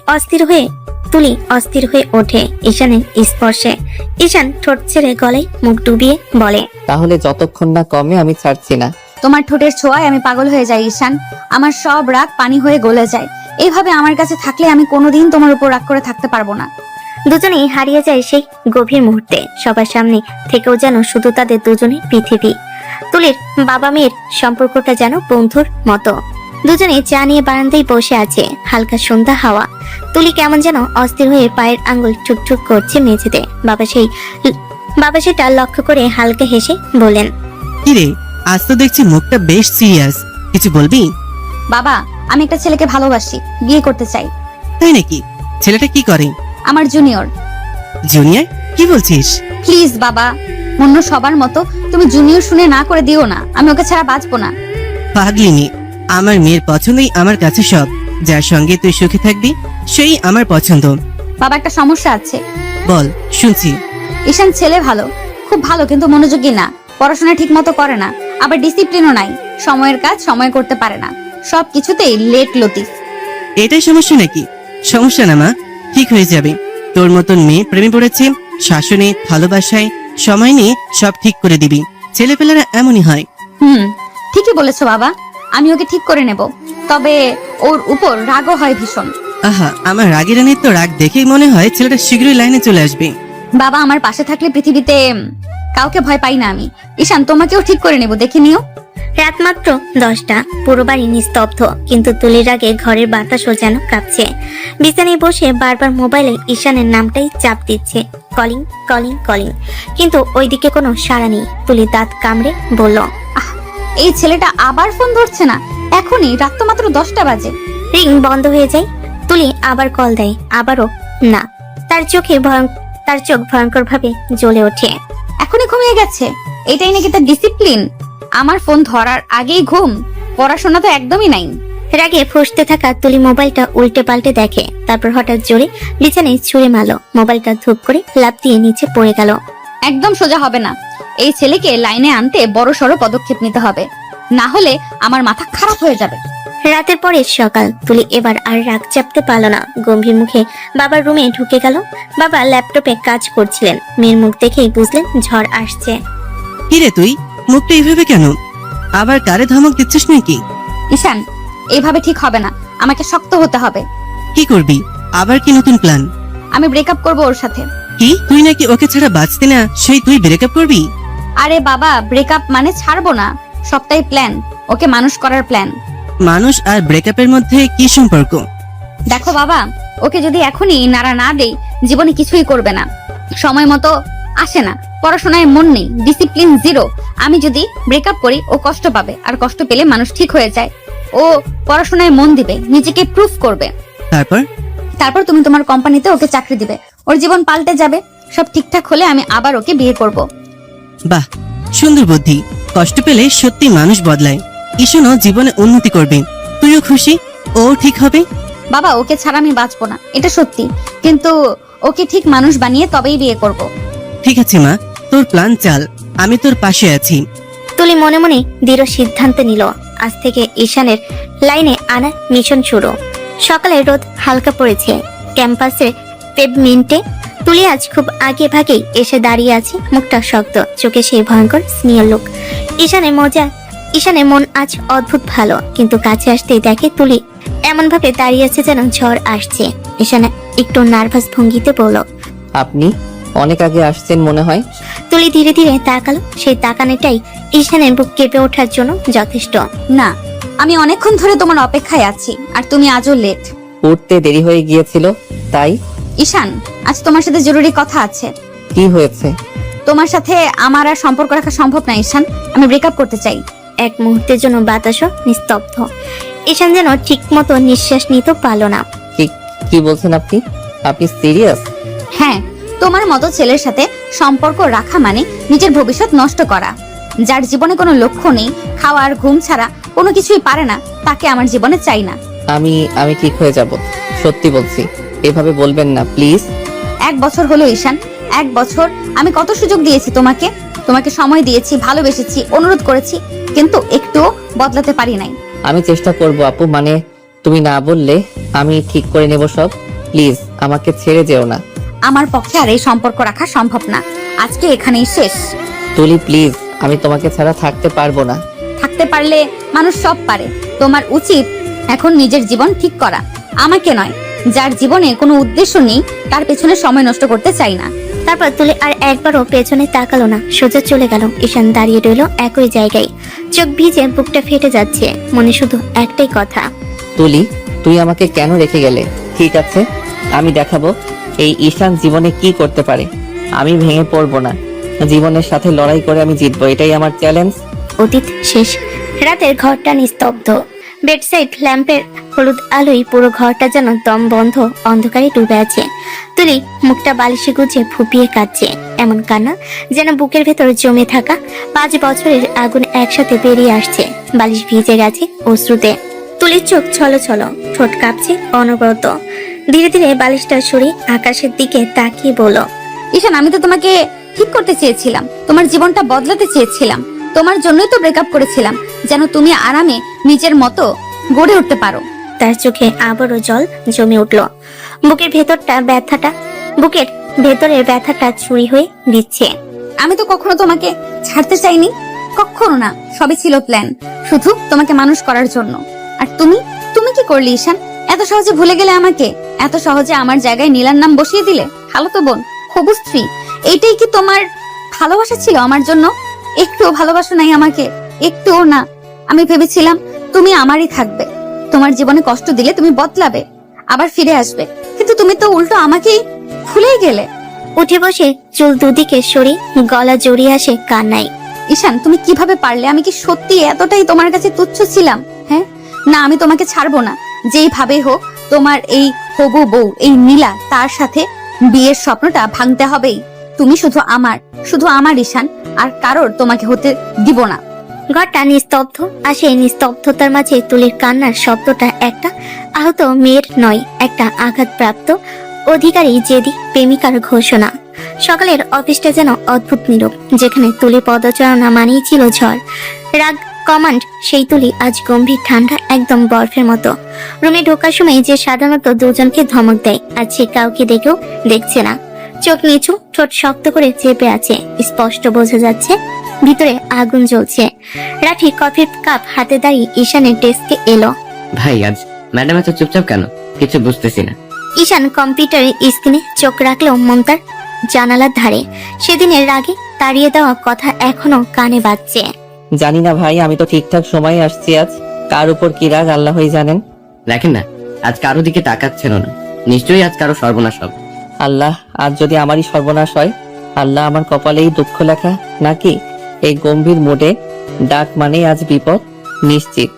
অস্থির হয়ে ওঠে ঈশানের স্পর্শে। ঈশান ঠোঁট ছেড়ে গলায় মুখ ডুবিয়ে বলে, তাহলে যতক্ষণ না কমে আমি ছাড়ছি না। তোমার ঠোঁটের ছোঁয়ায় আমি পাগল হয়ে যাই ঈশান। আমার সব রাগ পানি হয়ে গলে যায়। এইভাবে আমার কাছে থাকলে আমি কোনোদিন তোমার উপর রাগ করে থাকতে পারবো না। দুজনেই হারিয়ে যায় সেই গভীর মুহূর্তে। সবার সামনে থেকেও যেন শুধু তাদের দুজনের পৃথিবী। তুলির বাবা মেয়ের সম্পর্কটা যেন বন্ধুর মতো। দুজনে চা নিয়ে বারান্দায় বসে আছে, হালকা সন্ধ্যা হাওয়া। তুলি কেমন যেন অস্থির হয়ে পায়ের আঙ্গুল ঠুকঠুক করছে মেঝেতে। বাবা সেটা লক্ষ্য করে হালকা হেসে বলেন, কিরে, আজ তো দেখছি মুখটা বেশ সিরিয়াস, কিছু বলবি? বাবা, আমি একটা ছেলেকে ভালোবাসি, বিয়ে করতে চাই। তাই নাকি? ছেলেটা কি করে? আমার জুনিয়র। জুনিয়র? কি বলছিস? প্লিজ বাবা, অন্য সবার মতো তুমি জুনিয়র শুনে না করে দিও না। আমি ওকে ছাড়া বাঁচবো না। পাগলিনি, আমার মেয়ের পছন্দই আমার কাছে সব। যার সঙ্গে তুই সুখে থাকবি সেই আমার পছন্দ। বাবা, একটা সমস্যা আছে। বল, শুনছি। ঈশান ছেলে ভালো, খুব ভালো, কিন্তু মনোযোগী না। পড়াশোনা ঠিক মতো করে না, আবার ডিসিপ্লিনও নাই। সময়ের কাজ সময় করতে পারে না, সব কিছুতেই লেট লতিফ। এটাই সমস্যা নাকি? সমস্যা না মা, ঠিক হয়ে যাবে। তোর মতন মেয়ে প্রেমে পড়েছে, শাসনে, ভালোবাসায়, সময় নিয়ে সব ঠিক করে দিবি। ছেলেপেলেরা এমনই হয়। ঠিকই বলেছো বাবা, আমি ওকে ঠিক করে নেব। তবে ওর উপর রাগও হয় ভীষণ। আহা, আমার রাগের রানীর তো রাগ দেখেই মনে হয় ছেলেটা শীঘ্রই লাইনে চলে আসবে। বাবা, আমার পাশে থাকলে পৃথিবীতে কাউকে ভয় পাই না আমি। ঈশান, তোমাকেও ঠিক করে নেব, দেখে নিও। রাত মাত্র 10টা, পুরো বাড়ি নিস্তব্ধ, কিন্তু তুলির আগে ঘরের বাতাসও যেন কাঁপছে। বিছানায় বসে বারবার মোবাইলে ঈশানের নামটাই চাপ দিচ্ছে, কলিং কলিং কলিং, কিন্তু ওইদিকে কোনো সাড়া নেই। তুলি দাঁত কামড়ে বলল, এই ছেলেটা আবার ফোন ধরছে না। এখনই, রাত তো মাত্র 10টা বাজে। রিং বন্ধ হয়ে যায়। তুলি আবার কল দেয়, আবারও না। তার চোখ ভয়ঙ্কর ভাবে জ্বলে ওঠে। এখনই ঘুমিয়ে গেছে? এটাই নাকি তার ডিসিপ্লিন? আমার ফোন ধরার আগেই ঘুম? পড়াশোনা তো একদমই নাই। রাগে ফুঁসতে থাকা তুলি মোবাইলটা উল্টে পাল্টে দেখে, তারপর হঠাৎ জোরে বিছানায় ছুঁড়ে মারল। মোবাইলটা ধূপ করে লাফ দিয়ে নিচে পড়ে গেল। একদম সোজা হবে না। এই ছেলেকে লাইনে আনতে বড় সড়ো পদক্ষেপ নিতে হবে, না হলে আমার মাথা খারাপ হয়ে যাবে। রাতের পরে সকাল। তুলি এবার আর রাগ চাপতে পারল না, গম্ভীর মুখে বাবার রুমে ঢুকে গেল। বাবা ল্যাপটপে কাজ করছিলেন। মেয়ের মুখ দেখেই বুঝলেন ঝড় আসছে। কিরে তুই, মুখটা এইভাবে কেন? আবার কারে ধমক দিচ্ছিস নাকি? ঈশান, এইভাবে ঠিক হবে না। আমাকে শক্ত হতে হবে। কি করবি? আবার কি নতুন প্ল্যান? আমি ব্রেকআপ করব ওর সাথে। কি, তুই নাকি ওকে ছাড়া বাঁচতে না, সেই তুই ব্রেকআপ করবি? আরে বাবা, ব্রেকআপ মানে ছাড়বো না, সবটাই প্ল্যান। ওকে মানুষ করার প্ল্যান। মানুষ আর ব্রেকআপের মধ্যে কি সম্পর্ক? দেখো বাবা, ওকে যদি এখনই নাড়া না দেই, জীবনে কিছুই করবে না। সময় মতো আসে না, পড়াশোনায় মন নেই, ডিসিপ্লিন জিরো। আমি যদি ব্রেকআপ করি, ও কষ্ট পাবে, আর কষ্ট পেলে মানুষ ঠিক হয়ে যায়। ও পড়াশোনায় মন দিবে, নিজেকে প্রুফ করবে। তারপর তুমি তোমার কোম্পানিতে ওকে চাকরি দিবে, ওর জীবন পাল্টে যাবে। সব ঠিকঠাক হলে আমি আবার ওকে বিয়ে করব। বাহ, সুন্দর বুদ্ধি। কষ্ট পেলে সত্যি মানুষ বদলায়। ঈশানও জীবনে উন্নতি করবে, তুইও খুশি, ও ঠিক হবে। বাবা, ওকে ছাড়া আমি বাঁচবো না, এটা সত্যি। কিন্তু ওকে ঠিক মানুষ বানিয়ে তবেই বিয়ে করব। ঠিক আছে মা, তোর প্ল্যান চাল, আমি তোর পাশে আছি। তুলি মনে মনে দৃঢ় সিদ্ধান্ত নিল, আজ থেকে ঈশানের লাইনে আনার মিশন শুরু। সকালে রোদ হালকা পড়েছে, ক্যাম্পাসে পেভমেন্টে তুলি আজ খুব আগে ভাগেই এসে দাঁড়িয়ে আছে, মুখটা শক্ত, চোখে সেই ভয়ঙ্কর স্নেহ লোক। ঈশানের মন আজ অদ্ভুত ভালো, কিন্তু কাছে আসতেই দেখে তুলি এমন ভাবে দাঁড়িয়ে আছে যেন ঝড় আসছে। ঈশান একটু নার্ভাস ভঙ্গিতে বলল, আপনি অনেক আগে আসছেন মনে হয়। তুলি ধীরে ধীরে তাকালো, সেই তাকানোটাই ঈশানের বুক কেঁপে ওঠার জন্য যথেষ্ট। না, আমি অনেকক্ষণ ধরে তোমার অপেক্ষায় আছি, আর তুমি আজও লেট। উঠতে দেরি হয়ে গিয়েছিল তাই। ঈশান, আজ তোমার সাথে জরুরি কথা আছে। কি হয়েছে? তোমার সাথে আমার আর সম্পর্ক রাখা সম্ভব না ঈশান, আমি ব্রেকআপ করতে চাই। এক মুহূর্তের জন্য বাতাসও নিস্তব্ধ। ঈশান যেন ঠিক মতো নিঃশ্বাস নিতে পারল না। কি বলছেন আপনি? আপনি সিরিয়াস? হ্যাঁ, তোমার মতো ছেলের সাথে সম্পর্ক রাখা মানে নিজের ভবিষ্যৎ নষ্ট করা। যার জীবনে কোনো লক্ষ্য নেই, খাওয়া আর ঘুম ছাড়া কোনো কিছুই পারে না, তাকে আমার জীবনে চাই না। আমি ঠিক হয়ে যাব, সত্যি বলছি। এভাবে বলবেন না প্লিজ। 1 বছর হলো ঈশান, 1 বছর আমি কত সুযোগ দিয়েছি তোমাকে সময় দিয়েছি, ভালোবেসেছি, অনুরোধ করেছি, কিন্তু একটুও বদলাতে পারি নাই। আমি চেষ্টা করব আপু, মানে তুমি না বললে আমি ঠিক করে নেব সব। প্লিজ আমাকে ছেড়ে যেও না। আমার পক্ষে আর এই সম্পর্ক রাখা সম্ভব না, আজকে এখানেই শেষ। তুলি প্লিজ, আমি তোমাকে ছাড়া থাকতে পারবো না। থাকতে পারলে মানুষ সব পারে, তোমার উচিত এখন নিজের জীবন ঠিক করা, আমাকে নয়। যার জীবনে কোনো উদ্দেশ্য নেই তার পেছনে সময় নষ্ট করতে চাই না। তারপর তুলি আর একবারও পেছনে তাকালো না, সোজা চলে গেল। ঈশান দাঁড়িয়ে রইল একই জায়গায়, চোখ ভিজে, বুকটা ফেটে যাচ্ছে, মনে শুধু একটাই কথা, তুলি তুই আমাকে কেন রেখে গেলে? ঠিক আছে, আমি দেখাবো এই ঈশান জীবনে কি করতে পারে। আমি ভেঙে পড়বো না, জীবনের সাথে লড়াই করে আমি জিতবো, এটাই আমার চ্যালেঞ্জ। অতীত শেষ। রাতের ঘরটা নিস্তব্ধ, বেডসাইড ল্যাম্পের হলুদ আলোয় পুরো ঘরটা যেন দম বন্ধ অন্ধকারে ডুবে আছে। তুলি মুখটা বালিশে গুজে ফুপিয়ে কাঁদছে, এমন কান্না যেন বুকের ভেতরে জমে থাকা 5 বছরের আগুন একসাথে বেরিয়ে আসছে। বালিশ ভিজে গেছে অশ্রুতে। তুলির চোখ ছলো ছলো, ঠোঁট কাঁপছে অনবরত। ধীরে ধীরে বালিশটা সরিয়ে আকাশের দিকে তাকিয়ে বলল, ঈশান, আমি তো তোমাকে ঠিক করতে চেয়েছিলাম, তোমার জীবনটা বদলাতে চেয়েছিলাম, তোমার জন্যই তো ব্রেকআপ করেছিলাম, যেন তুমি আরামে নিজের মতো গড়ে উঠতে পারো। তার চোখে আবারও জল জমে উঠল। বুকের ভেতরের ব্যথাটা চুরি হয়ে দিচ্ছে। আমি তো কখনো তোমাকে ছাড়তে চাইনি, কখনো না। সবই ছিল প্ল্যান, শুধু তোমাকে মানুষ করার জন্য। আর তুমি কি করলে ঈশান? এত সহজে ভুলে গেলে আমাকে, এত সহজে আমার জায়গায় নীলার নাম বসিয়ে দিলে। খালাতো বোন, হবু স্ত্রী, এইটাই কি তোমার ভালোবাসা ছিল আমার জন্য? একটুও ভালোবাসো নাই আমাকে, একটুও না। আমি ভেবেছিলাম তুমি আমারই থাকবে, তোমার জীবনে কষ্ট দিলে তুমি বদলাবে, আবার ফিরে আসবে, কিন্তু তুমি তো উল্টো আমাকেই ভুলেই গেলে। উঠে বসে চুল দুদিকে সরিয়ে গলা জড়িয়ে আসে কান্নায়। ঈশান, তুমি কিভাবে পারলে? আমি কি সত্যি এতটাই তোমার কাছে তুচ্ছ ছিলাম? হ্যাঁ, না, আমি তোমাকে ছাড়বো না, যেইভাবে হোক। তোমার এই হবু বউ, এই নীলা, তার সাথে বিয়ের স্বপ্নটা ভাঙতে হবেই। তুমি শুধু আমার ঈশান, আর কারোর তোমাকে হতে দিব না। ঘরটা নিস্তব্ধ, আর সেই নিস্তব্ধতার মাঝে তুলির কান্নার শব্দটা একটা আহত মেয়ের নয়, একটা আঘাতপ্রাপ্ত অধিকারী জেদি প্রেমিকার ঘোষণা। সকালের অফিসটা যেন অদ্ভুত নীরব, যেখানে তুলি পদচারণা মানেই ছিল ঝড়, রাগ, কমান্ড। সেই তুলি আজ গম্ভীর, ঠান্ডা, একদম বরফের মতো। রুমে ঢোকার সময় যে সাধারণত দুজনকে ধমক দেয়, আজ সে কাউকে দেখেও দেখছে না। চোখ নিচু, ঠোঁট শক্ত করে চেপে আছে, স্পষ্ট বোঝা যাচ্ছে ভিতরে আগুন জ্বলছে। রাঠি কফির কাপ হাতে দাঁড়িয়ে ঈশানের ডেস্কে এলো। ভাই, আজ ম্যাডাম এত চুপচাপ কেন? কিছু বুঝতেছি না। ঈশান কম্পিউটারের স্ক্রিনে চোখ রাখলেও মন তার জানালার ধারে। সেদিনের রাগে তাড়িয়ে দেওয়া কথা এখনো কানে বাজছে। জানি না ভাই, আমি তো ঠিকঠাক সময়ে আসছি। আজ কার উপর কি রাগ আল্লাহই জানেন। দেখেন না, আজ কারো দিকে তাকাচ্ছেন না, নিশ্চয়ই আজ কারো সর্বনাশ হবে। আল্লাহ, আজ যদি আমারই সর্বনাশ হয়, আল্লাহ আমার কপালেই দুঃখ লেখা নাকি? এই গম্ভীর মোডে ডাক মানে আজ বিপদ নিশ্চিত।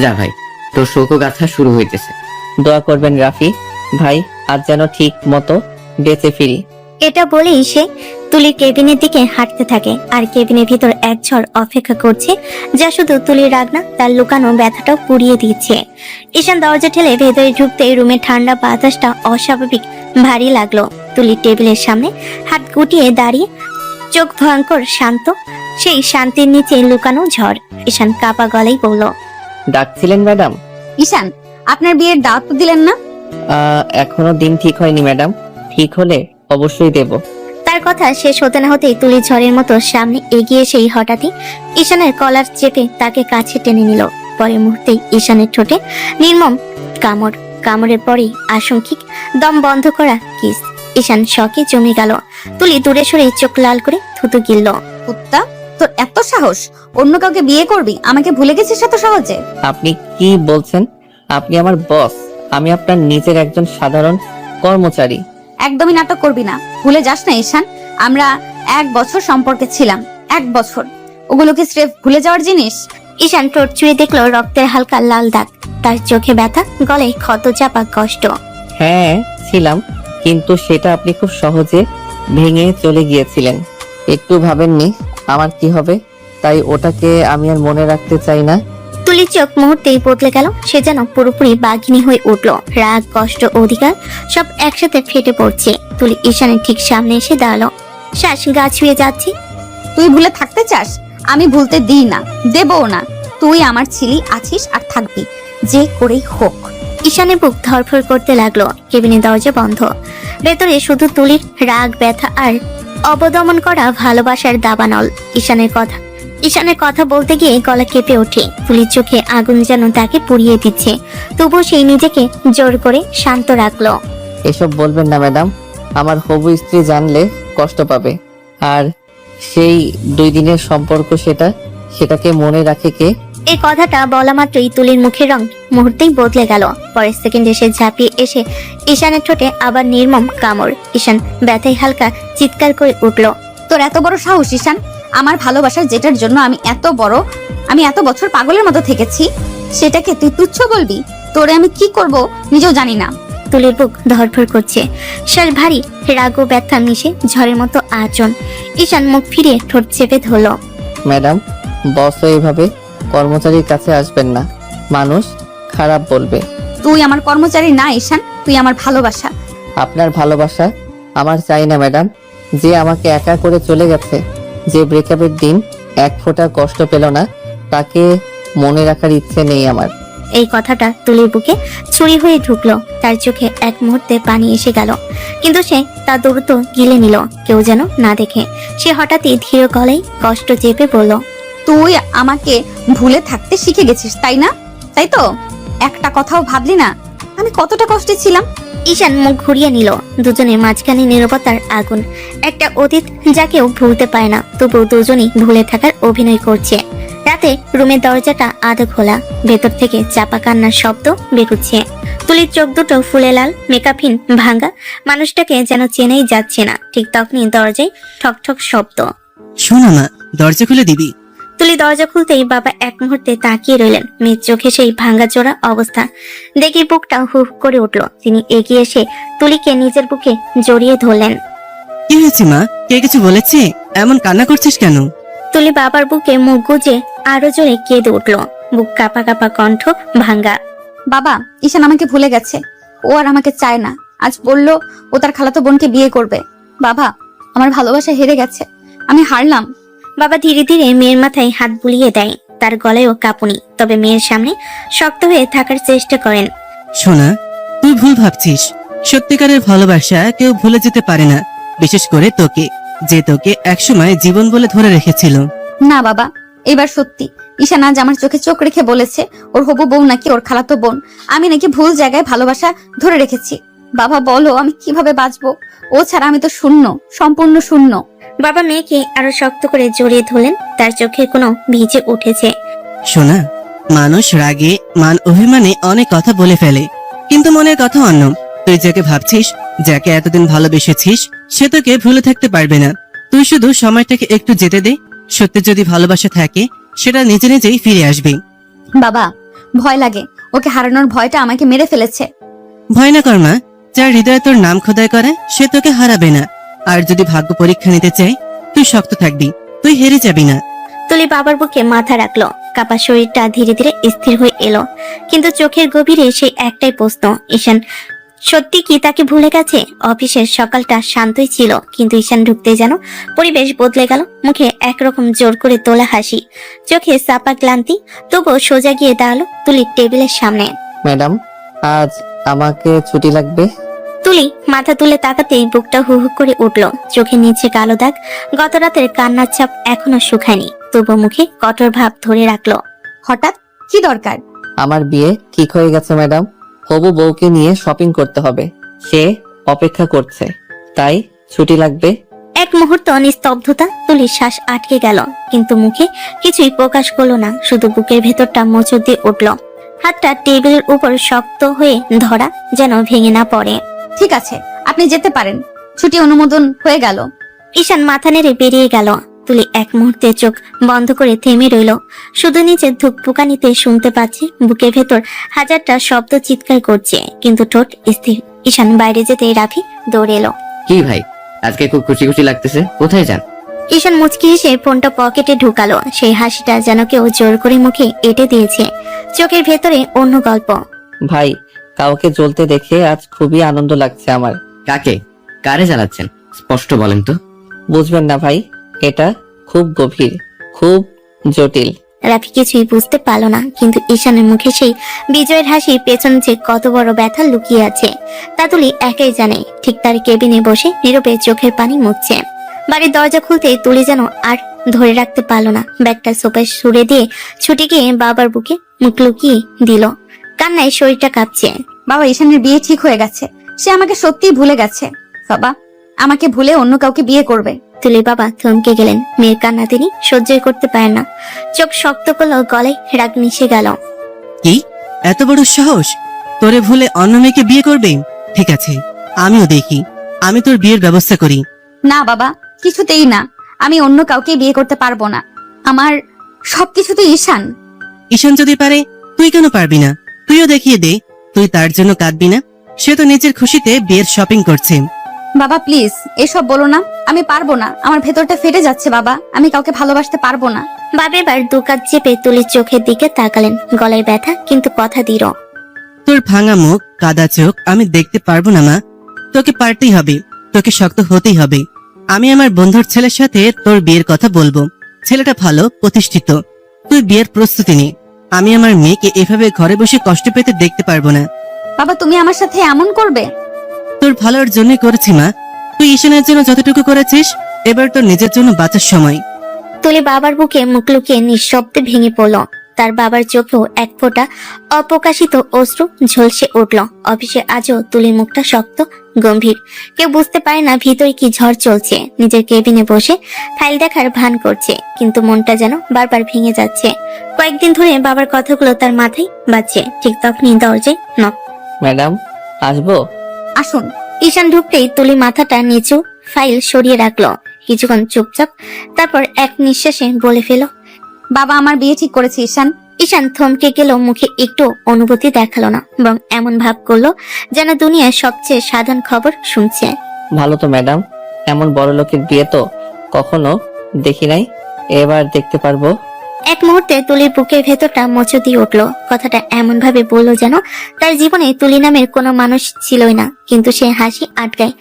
যা ভাই, তোর শোকগাথা শুরু হইতেছে। দোয়া করবেন রাফি ভাই, আজ যেন ঠিক মতো বেঁচে ফিরি। এটা বলেই সে তুলির কেবিনের দিকে হাঁটতে থাকে, আর কেবিনের ভিতর এক ঝড় অপেক্ষা করছে, যা শুধু তুলির রাগ না, তার লুকানো ব্যথাটাও পুড়িয়ে দিচ্ছে। ঈশান দরজা ঠেলে ভেতরে ঢুকতে রুমের ঠান্ডা বাতাসটা অস্বাভাবিক ভারী লাগলো। তুলির টেবিলের সামনে হাত গুটিয়ে দাঁড়িয়ে, চোখ ভয়ঙ্কর শান্ত, সেই শান্তির নিচে লুকানো ঝড়। ঈশান কাপা গলায় বলল, ডাকছিলেন ম্যাডাম? ঈশান, আপনার বিয়ের দাওয়াত তো দিলেন না? এখনো দিন ঠিক হয়নি ম্যাডাম, ঠিক হলে অবশ্যই দেব। তার কথা শেষ হতে না হতেই তুলি ঝড়ের মতো সামনে এগিয়ে এসেই হঠাৎই ঈশানের কলার চেপে তাকে কাছে টেনে নিল। পরের মুহূর্তেই ঈশানের ঠোঁটে নির্মম কামড়ের পরেই আশঙ্কিক দম বন্ধ করা কিস। ঈশান শকে জমে গেল। তুলি দূরে সরে চোখ লাল করে থুতু গিলল। কুত্তা, তোর এত সাহস! অন্য কাউকে বিয়ে করবি, আমাকে ভুলে গেছিস এত সহজে? আপনি কি বলছেন? আপনি আমার বস, আমি আপনার নিজের একজন সাধারণ কর্মচারী। একদমই নাটক করবি না। ভুলে যাস না ঈশান, আমরা 1 বছর সম্পর্কে ছিলাম। 1 বছর, ওগুলো কি স্রেফ ভুলে যাওয়ার জিনিস? ঈশান ঠোঁট চুয়ে দেখলো রক্তের হালকা লাল দাগ। তার চোখে ব্যথা, গলায় ক্ষত চাপা কষ্ট। হ্যাঁ ছিলাম, কিন্তু সেটা আপনি খুব সহজে ভেঙে চলে গিয়েছিলেন। একটু ভাবেননি আমার কি হবে, তাই ওটাকে আমি আর মনে রাখতে চাই না। তুলির চোখ মুহূর্তেই বদলে গেল। সে যেন পুরোপুরি বাঘিনী হয়ে উঠল। রাগ, কষ্ট, অধিকার সব একসাথে ফেটে পড়ছে। তুলি ঈশানের ঠিক সামনে এসে দাঁড়ালো। শ্বাস গা ছুঁয়ে যাচ্ছে। তুই ভুলে থাকতে চাস? আমি ভুলতে দিই না, দেবও না। তুই আমার ছিলি, আছিস আর থাকবি, যে করেই হোক। ঈশানের বুক ধরফর করতে লাগলো। কেবিনের দরজা বন্ধ। ভেতরে শুধু তুলির রাগ, ব্যথা আর অবদমন করা ভালোবাসার দাবানল। ঈশানের কথা বলতে গিয়ে গলা কেঁপে ওঠে। তুলির চোখে আগুন যেন তাকে পুড়িয়ে দিচ্ছে। তবুও সেই নিজেকে জোর করে শান্ত রাখলো। এসব বলবেন না ম্যাডাম, আমার হবু স্ত্রী জানলে কষ্ট পাবে। আর সেই 2 দিনের সম্পর্ক, সেটাকে মনে রাখে কে? এই কথাটা বলা মাত্রই তুলির মুখের রং মুহূর্তেই বদলে গেল। পরের সেকেন্ডে সে ঝাঁপিয়ে এসে ঈশানের ঠোঁটে আবার নির্মম কামড়। ঈশান ব্যথায় হালকা চিৎকার করে উঠল। তোর এত বড় সাহস ঈশান! আমার ভালোবাসার যেটার জন্য আমি এত বছর পাগলের মতো থেকেছি, সেটাকে তুই তুচ্ছ বলবি? তোরে আমি কি করব নিজেও জানি না। তুলির বুক ধরফর করছে। শ্বাস ভারী, রাগ ও ব্যথা মিশে ঝড়ের মতো আচরণ। ঈশান মুখ ফিরিয়ে ঠোঁট চেপে ধরল। ম্যাডাম, বসও এইভাবে কর্মচারীর কাছে আসবেন না, মানুষ খারাপ বলবে। তুই আমার কর্মচারী না ঈশান, তুই আমার ভালোবাসা। আপনার ভালোবাসা আমার চাই না ম্যাডাম। যে আমাকে একা করে চলে গেছে, যে ব্রেকআপের দিন 1 ফোঁটা কষ্ট পেল না, তাকে মনে রাখার ইচ্ছে নেই আমার। এই কথাটা তুলির বুকে ছুরি হয়ে ঢুকলো। তার চোখে এক মুহূর্তে পানি এসে গেল, কিন্তু সে তা দ্রুত গিলে নিল, কেউ যেন না দেখে। সে হঠাৎই ধীর গলায় কষ্ট চেপে বলল, তুই আমাকে ভুলে থাকতে শিখে গেছিস, তাই না? তাই তো? একটা কথাও ভাবলি না আমি কতটা কষ্টে ছিলাম? ঈশান মুখ ঘুরিয়ে নিল। দুজনের মাঝখানে নীরবতার আগুন, একটা অতীত যা কেউ ভুলতে পারে না। তবুও দুজনই ভুলে থাকার অভিনয় করছে। রাতে রুমের দরজাটা আধা খোলা, ভেতর থেকে চাপা কান্নার শব্দ বেরোচ্ছে। তুলির চোখ দুটো ফুলে লাল, মেকআপহীন, ভাঙা। মানুষটাকে যেন চেনাই যাচ্ছে না। ঠিক তখনই দরজায় ঠক ঠক শব্দ। শোনো না, দরজা খুলে দিবি? তুলি দরজা খুলতেই বাবা এক মুহূর্তে তাকিয়ে রইলেন। মেয়ের চোখে সেই ভাঙা চোরা অবস্থা দেখে বুকটা হু হু করে উঠল। তিনি এগিয়ে এসে তুলিকে নিজের বুকে জড়িয়ে ধরলেন। কি হয়েছে মা? কে কিছু বলেছে? এমন কান্না করছিস কেন? তুলি বাবার বুকে মুখ গুজে আরো জোরে কেঁদে উঠল। বুক কাঁপা কাঁপা, কণ্ঠ ভাঙ্গা। বাবা, ঈশান আমাকে ভুলে গেছে। ও আর আমাকে চায় না। আজ বললো ও তার খালাতো বোনকে বিয়ে করবে। বাবা, আমার ভালোবাসা হেরে গেছে, আমি হারলাম। বাবা ধীরে ধীরে মেয়ের মাথায় হাত বুলিয়ে দেয়। তার গলায়ও কাঁপুনি, তবে মেয়ের সামনে শক্ত হয়ে থাকার চেষ্টা করেন। সোনা, তুই ভুল ভাবছিস। সত্যিকারের ভালোবাসা কেউ ভুলে যেতে পারে না, বিশেষ করে তোকে, যে তোকে একসময় জীবন বলে ধরে রেখেছিল। না বাবা, এবার সত্যি ঈশান আজ আমার চোখে চোখ রেখে বলেছে ওর হবু বউ নাকি ওর খালাতো বোন। আমি নাকি ভুল জায়গায় ভালোবাসা ধরে রেখেছি। বাবা বলো আমি কিভাবে বাঁচবো? ও ছাড়া আমি তো শূন্য, সম্পূর্ণ শূন্য। বাবা মেয়েকে আরো শক্ত করে জড়িয়ে ধরলেন। তার চোখে কোনো ভিজে উঠেছে। সোনা, মানুষ রাগে, মান অভিমানে অনেক কথা বলে ফেলে, কিন্তু মনের কথা অন্য। তুই যাকে ভাবছিস, যাকে এতদিন ভালোবেসেছিস, সে তোকে ভুলে থাকতে পারবে না। তুই শুধু সময়টাকে একটু যেতে দে। সত্যি যদি ভালোবাসা থাকে, সেটা নিজে নিজেই ফিরে আসবে। বাবা, ভয় লাগে। ওকে হারানোর ভয়টা আমাকে মেরে ফেলেছে। ভয় না কর মা, যার হৃদয়ে তোর নাম খোদাই করে সে তোকে হারাবে না। আর যদি ভাগ্য পরীক্ষা নিতে চাই, তুই শক্ত থাকবি, তুই হেরে যাবি না। তুলি বাবার বুকে মাথা রাখলো। কাপা শরীরটা ধীরে ধীরে স্থির হয়ে এলো, কিন্তু চোখের গভীরে সেই একটাই প্রশ্ন, ঈশান সত্যি কি তাকে ভুলে গেছে? অফিসের সকালটা শান্তই ছিল, কিন্তু ঈশান ঢুকতে যেন পরিবেশ বদলে গেল। মুখে একরকম জোর করে তোলা হাসি, চোখে চাপা ক্লান্তি। তবুও সোজা গিয়ে দাঁড়ালো তুলির টেবিলের সামনে। ম্যাডাম, আজ আমাকে ছুটি লাগবে। তুলি মাথা তুলে তাকাতেই বুকটা হু হু করে উঠল। চোখের নিচে কালো দাগ, গত রাতের কান্নার ছাপ এখনো শুকায়নি, তবু মুখে কঠোর ভাব ধরে রাখলো। হঠাৎ কি দরকার? আমার বিয়ে ঠিক হয়ে গেছে ম্যাডাম। হবু বউকে নিয়ে শপিং করতে হবে, সে অপেক্ষা করছে, তাই ছুটি লাগবে। এক মুহূর্ত নিস্তব্ধতা, তুলির শ্বাস আটকে গেল, কিন্তু মুখে কিছুই প্রকাশ করলো না, শুধু বুকের ভেতরটা মোচড় দিয়ে উঠল। হাতটা টেবিলের উপর শক্ত হয়ে ধরা, যেন ভেঙে না পড়ে। ঠিক আছে, আপনি যেতে পারেন, ছুটি অনুমোদন হয়ে গেল। ঈশান মাথা নেড়ে বেরিয়ে গেল। তুলি এক মুহূর্তে চোখ বন্ধ করে থেমে রইল, শুধু নিচে ধুকপুকানিতে শুনতে পাচ্ছে বুকের ভেতর হাজারটা শব্দ চিৎকার করছে, কিন্তু ঠোঁট স্থির। ঈশান বাইরে যেতেই রাফি দৌড়ে এলো। কি ভাই, আজকে খুব খুশি খুশি লাগতেছে, কোথায় যান? ঈশান মুচকি হেসে ফোনটা পকেটে ঢুকালো। সেই হাসিটা যেন কেউ জোর করে মুখে এঁটে দিয়েছে, চোখের ভেতরে অন্য গল্প। ভাই, কাউকে জ্বলতে দেখে আজ খুবই আনন্দ লাগছে আমার। কাকে, কারে জ্বালাচ্ছেন? স্পষ্ট বলেন তো। বুঝবেন না ভাই, এটা খুব গভীর, খুব জটিল। রাফি কিছুই বুঝতে পারলো না, কিন্তু ঈশানের মুখে সেই বিজয়ের হাসি পেছনে যে কত বড় ব্যথা লুকিয়ে আছে তা তুলি একাই জানে। ঠিক তার কেবিনে বসে নীরবে চোখের পানি মুছছে। বাড়ির দরজা খুলতেই তুলি যেন আর ধরে রাখতে পারলো না, ব্যাগটা সোফায় সুরে দিয়ে ছুটে গিয়ে বাবার বুকে মুখ লুকিয়ে দিল। কান্নায় শরীরটা কাঁপছে। বাবা, ঈশানের বিয়ে ঠিক হয়ে গেছে, সে আমাকে সত্যিই ভুলে গেছে। বাবা আমাকে ভুলে অন্য কাউকে বিয়ে করবে। তুলির বাবা থমকে গেলেন। মেয়ের কান্না তিনি সহ্যই করতে পারেন না, চোখ শক্ত করলো, গলায় রাগ মিশে গেল। কি এত বড় সাহস, তোরে ভুলে অন্য মেয়েকে বিয়ে করবে? ঠিক আছে, আমিও দেখি, আমি তোর বিয়ের ব্যবস্থা করি। না বাবা, কিছুতেই না, আমি অন্য কাউকে বিয়ে করতে পারবো না। আমার সবকিছু তো ঈশান। ঈশান যদি পারে, তুই কেন পারবি না? তুইও দেখিয়ে দে, তুই তার জন্য কাঁদবি না। সে তো নিজের খুশিতে বিয়ের শপিং করছে। বাবা প্লিজ এসব বলো না, আমি পারবো না, আমার ভেতরটা ফেটে যাচ্ছে বাবা, আমি কাউকে ভালোবাসতে পারবো না। বাবা এবার দুকাত চেপে তুলির চোখের দিকে তাকালেন, গলায় ব্যথা কিন্তু কথা দৃঢ়। তোর ভাঙা মুখ, কাদা চোখ আমি দেখতে পারবো না মা, তোকে পারতেই হবে, তোকে শক্ত হতেই হবে। আমি আমার বন্ধুর ছেলের সাথে তোর বিয়ের কথা বলবো। ছেলেটা ভালো, প্রতিষ্ঠিত, তুই বিয়ের প্রস্তুতি নে। আমি আমার মেয়েকে এভাবে ঘরে বসে কষ্ট পেতে দেখতে পারবো না। বাবা তুমি আমার সাথে এমন করবে? তোর ভালোর জন্যই করেছি মা, তুই ঈশানের জন্য যতটুকু করেছিস, এবার তোর নিজের জন্য বাঁচার সময়। তুলি বাবার বুকে মুখ লুকিয়ে নিঃশব্দে ভেঙে পড়ল। তার বাবার চোখেও এক ফোঁটা অপ্রকাশিত অশ্রু ঝলসে উঠল। অফিসে আজও তুলির মুখটা শক্ত, গম্ভীর, কেউ বুঝতে পারে না ভিতরে কি ঝড় চলছে। নিজের কেবিনে বসে ফাইল দেখার ভান করছে, কিন্তু মনটা যেন বারবার ভেঙে যাচ্ছে। কয়েকদিন ধরে বাবার কথাগুলো তার মাথায় বাজছে। ঠিক তখনই দরজায় নক। ম্যাডাম, আসবো? আসুন। ঈশান ঢুকতেই তুলি মাথাটা নিচু, ফাইল সরিয়ে রাখলো। কিছুক্ষণ চুপচাপ, তারপর এক নিঃশ্বাসে বলে ফেল, বাবা আমার বিয়ে ঠিক করেছে ঈশান। ঈশান থমকে গেল, মুখে একটু অনুভূতি দেখালো না, বরং এমন ভাব করলো যেন দুনিয়ার সবচেয়ে সাধারণ খবর শুনছে। ভালো তো ম্যাডাম, এমন বড় লোকের বিয়ে তো কখনো দেখি নাই, এবার দেখতে পারবো। এক মুহূর্তে তুলির বুকের ভেতরটা মোচড় দিয়ে উঠলো। কথাটা এমন ভাবে বললো যেন তার জীবনে তুলি নামের কোনো মানুষ ছিলই না, কিন্তু সে হাসি আটকায়,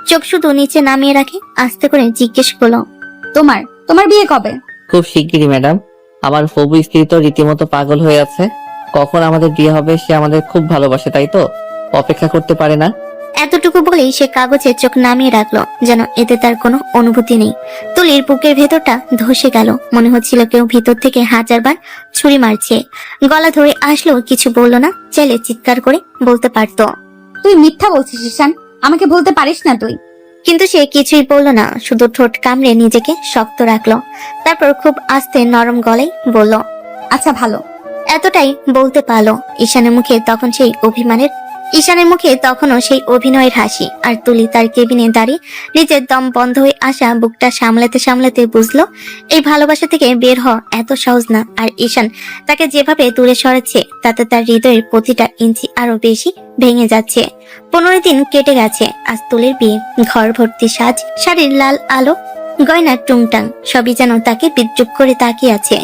চোখ শুধু নিচে নামিয়ে রাখে। আস্তে করে জিজ্ঞেস করলো, তোমার তোমার বিয়ে কবে? খুব শিগগিরই ম্যাডাম। আমার হবু স্ত্রী তো রীতিমতো পাগল হয়ে আছে, কখন আমাদের বিয়ে হবে, সে আমাদের খুব ভালোবাসে, তাই তো অপেক্ষা করতে পারে না। এতটুকু বলেই সে কাগজে চোখ নামিয়ে রাখলো, যেন এতে তার কোনো অনুভূতি নেই। তুলির বুকের ভেতরটা ধসে গেল, মনে হচ্ছিল কেউ ভিতর থেকে হাজারবার ছুরি মারছে। গলা ধরে আসলো, কিছু বললো না, চাইলে চিৎকার করে বলতে পারতো। তুই মিথ্যা বলছিস ঈশান, আমাকে বলতে পারিস না তুই। কিন্তু সে কিছুই বলল না, শুধু ঠোঁট কামড়ে নিজেকে শক্ত রাখলো। তারপর খুব আস্তে নরম গলায় বলল, আচ্ছা ভালো। এতটাই বলতে পারলো। ঈশানের মুখে তখনও সেই অভিনয়ের হাসি। আর তুলি তার কেবিনে দাঁড়িয়ে নিজের দম বন্ধ হয়ে আসা বুকটা সামলাতে সামলাতে বুঝলো এই ভালোবাসা থেকে বের হওয়া এত সহজ না। আর ঈশান তাকে যেভাবে দূরে সরাচ্ছে, তাতে তার হৃদয়ের প্রতিটা ইঞ্চি আরো বেশি ভেঙে যাচ্ছে। 15 দিন কেটে গেছে। আজ তুলির বিয়ে, ঘর ভর্তি সাজ, শাড়ির লাল আলো, গয়নার টুংটাং, সবই যেন তাকে বিদ্রুপ করে তাকিয়ে আছে।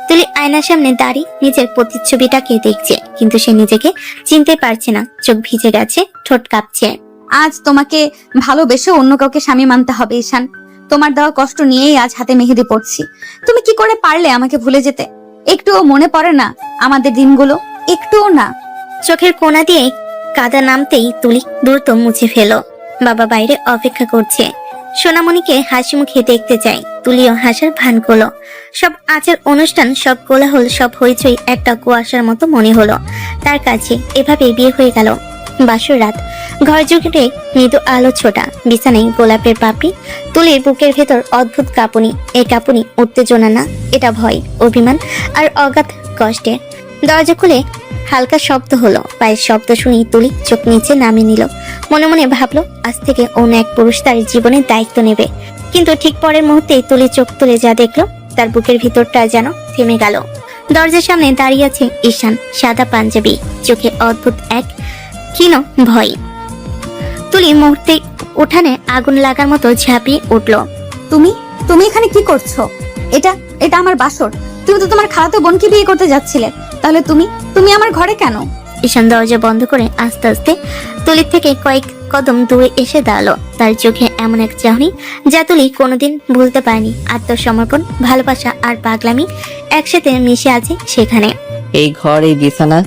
তুলি আয়নার সামনে দাঁড়িয়ে নিজের প্রতিচ্ছবিটাকে দেখছে, কিন্তু সে নিজেকে চিনতে পারছে না। চোখ ভিজে গেছে, ঠোঁট কাঁপছে। আজ তোমাকে ভালোবেসে অন্য কাউকে স্বামী মানতে হবে ঈশান। তোমার দেওয়া কষ্ট নিয়েই আজ হাতে মেহেদি পড়ছি। তুমি কি করে পারলে আমাকে ভুলে যেতে? একটুও মনে পড়ে না আমাদের দিনগুলো? একটুও না। চোখের কোণা দিয়ে কাদা নামতেই তুলি দ্রুত মুছে ফেলো। বাবা বাইরে অপেক্ষা করছে। সোনামণিকে হাসি মুখে দেখতে চাই। তুলিও হাসার ভান করলো। সব আচার অনুষ্ঠান, সব কোলাহল, সব হইচই একটা কুয়াশার মতো মনে হলো তার কাছে। এভাবে বিয়ে হয়ে গেল। বাসর রাত, ঘর জুড়ে মৃদু আলো ছোটা, বিছানায় গোলাপের পাপড়ি। তুলির বুকের ভেতর অদ্ভুত কাঁপুনি। এই কাঁপুনি উত্তেজনা না, এটা ভয়, অভিমান আর অগাধ কষ্টের। দরজা খুলে হালকা শব্দ হলো। পায়ের শব্দ শুনি তুলি চোখ নিচে নামিয়ে নিল। মনে মনে ভাবলো আজ থেকে অন্য এক পুরুষ তার জীবনের দায়িত্ব নেবে। কিন্তু ঠিক পরের মুহূর্তেই তুলি চোখ তুলে যা দেখলো, তার বুকের ভিতরটা যেন থেমে গেল। দরজার সামনে দাঁড়িয়ে আছে ঈশান, সাদা পাঞ্জাবি, চোখে অদ্ভুত এক ক্ষীণ ভয়। তুলি মুহূর্তে উঠানে আগুন লাগার মতো ঝাঁপিয়ে উঠল। তুমি তুমি এখানে কি করছো? এটা এটা আমার বাসর। তুমি তো তোমার খালাতো বোনকে বিয়ে করতে যাচ্ছিলে, তাহলে তুমি তুমি আমার ঘরে কেন? ঈশান দরজা বন্ধ করে আস্তে আস্তে তুলির থেকে কয়েক কদম দূরে এসে দাঁড়ালো। তার চোখে এমন এক চাহনি যা তুলি কোনোদিন ভুলতে পারেনি। আত্মসমর্পণ, ভালোবাসা আর পাগলামি একসাথে মিশে আছে সেখানে। এই ঘর, এই বিছানা,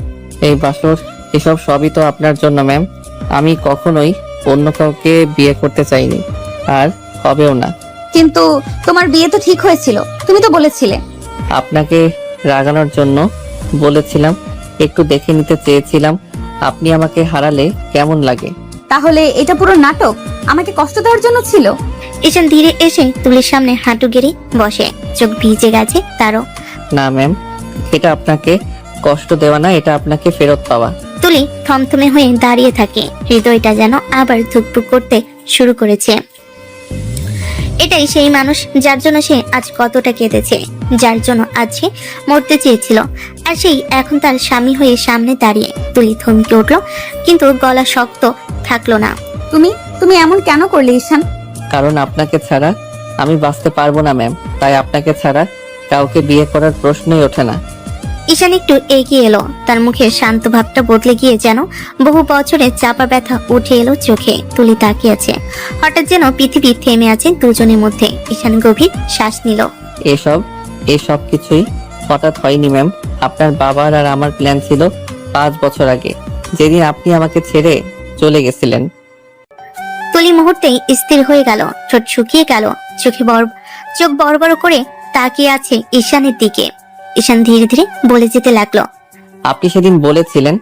এই বাসর, এসব সবই তো আপনার জন্য ম্যাম। আমি কখনোই অন্য কাউকে বিয়ে করতে চাইনি, আর হবেও না। কিন্তু তোমার বিয়ে তো ঠিক হয়েছিল, তুমি তো বলেছিলে। আপনাকে রাগানোর জন্য বলেছিলাম, একটু দেখে নিতে চেয়েছিলাম আপনি আমাকে হারালে কেমন লাগে। তাহলে এটা পুরো নাটক, আমাকে কষ্ট দেওয়ার জন্য ছিল? ঈশান ধীরে এসে তুলির সামনে হাঁটু গেড়ে বসে। চোখ ভিজে গেছে তারও। না ম্যাম, এটা আপনাকে কষ্ট দেওয়া না, এটা আপনাকে ফেরত পাওয়া। তুলি থমথমে হয়ে দাঁড়িয়ে থাকে। হৃদয়টা যেন আবার ধুকপুক করতে শুরু করেছে। এটাই সেই মানুষ যার জন্য সে আজ কতটা কেঁদেছে, যার জন্য আজ সে মরতে চেয়েছিল, আর সেই এখন তার স্বামী হয়ে সামনে দাঁড়িয়ে। তুলি থমকে উঠলো, কিন্তু গলা শক্ত থাকলো না। তুমি তুমি এমন কেন করলে ঈশান? কারণ আপনাকে ছাড়া আমি বাঁচতে পারবো না ম্যাম, তাই আপনাকে ছাড়া কাউকে বিয়ে করার প্রশ্নই ওঠে না। ঈশান একটু এগিয়ে এলো। তার মুখে শান্ত ভাবটা বদলে গিয়ে যেন বহু বছরের চাপা ব্যথা উঠে এলো চোখে। তুলি তাকিয়ে আছে। হঠাৎ যেন পৃথিবী থেমে আছে দুজনের মধ্যে। ঈশান গভীর শ্বাস নিল। এসব কিছুই হঠাৎ হয়নি ম্যাম। আপনার বাবার আর আমার প্ল্যান ছিল 5 বছর আগে, যেদিন আপনি আমাকে ছেড়ে চলে গেছিলেন। তুলি মুহূর্তেই স্থির হয়ে গেল, ঠোঁট শুকিয়ে গেল, চোখ বড় বড় করে তাকিয়ে আছে ঈশানের দিকে। ঈশান ধীরে ধীরে বলে যেতে লাগলো, আপনি সেদিন বলেছিলেন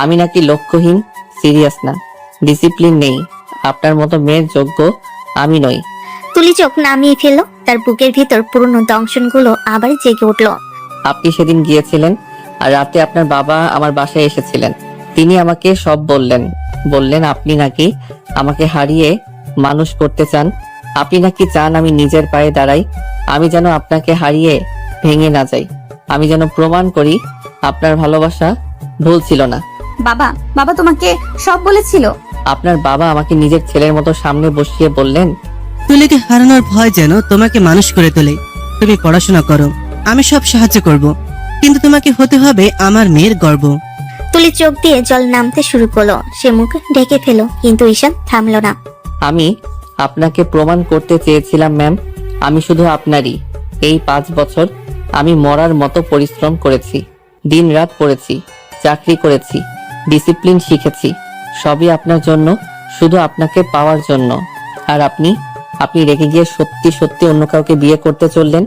আমি নাকি লক্ষ্যহীন, সিরিয়াস না, ডিসিপ্লিন নেই। আপনার মতো মেয়ের যোগ্য আমি নই। তুলি চোখ নামিয়ে ফেললো। তার বুকের ভিতর পুরনো দংশনগুলো আবার জেগে উঠলো। আপনি সেদিন গিয়েছিলেন, আর রাতে আপনার বাবা আমার বাসায় এসেছিলেন। তিনি আমাকে সব বললেন আপনি নাকি আমাকে হারিয়ে মানুষ করতে চান। আপনি নাকি চান আমি নিজের পায়ে দাঁড়াই, আমি যেন আপনাকে হারিয়ে ভেঙে না যাই, আমি যেন প্রমাণ করি আপনার ভালোবাসা ভুল ছিল না। বাবা বাবা তোমাকে সব বলেছিল? আপনার বাবা আমাকে নিজের ছেলের মতো সামনে বসিয়ে বললেন, তুলিকে হারানোর ভয় যেন তোমাকে মানুষ করে তোলে। তুমি পড়াশোনা করো, আমি সব সাহায্য করব, কিন্তু তোমাকে হতে হবে আমার মেয়ের গর্ব। তুলি চোখ দিয়ে জল নামতে শুরু করলো। সে মুখ ঢেকে ফেলো, কিন্তু ঈশান থামলো না। আমি আপনাকে প্রমাণ করতে চেয়েছিলাম ম্যাম, আমি শুধু আপনারই। এই 5 বছর আমি মরার মতো পরিশ্রম করেছি, দিন রাত পড়েছি, চাকরি করেছি, ডিসিপ্লিন শিখেছি, সবই আপনার জন্য, শুধু আপনাকে পাওয়ার জন্য। আর আপনি রেগে গিয়ে সত্যি সত্যি অন্য কাউকে বিয়ে করতে চললেন।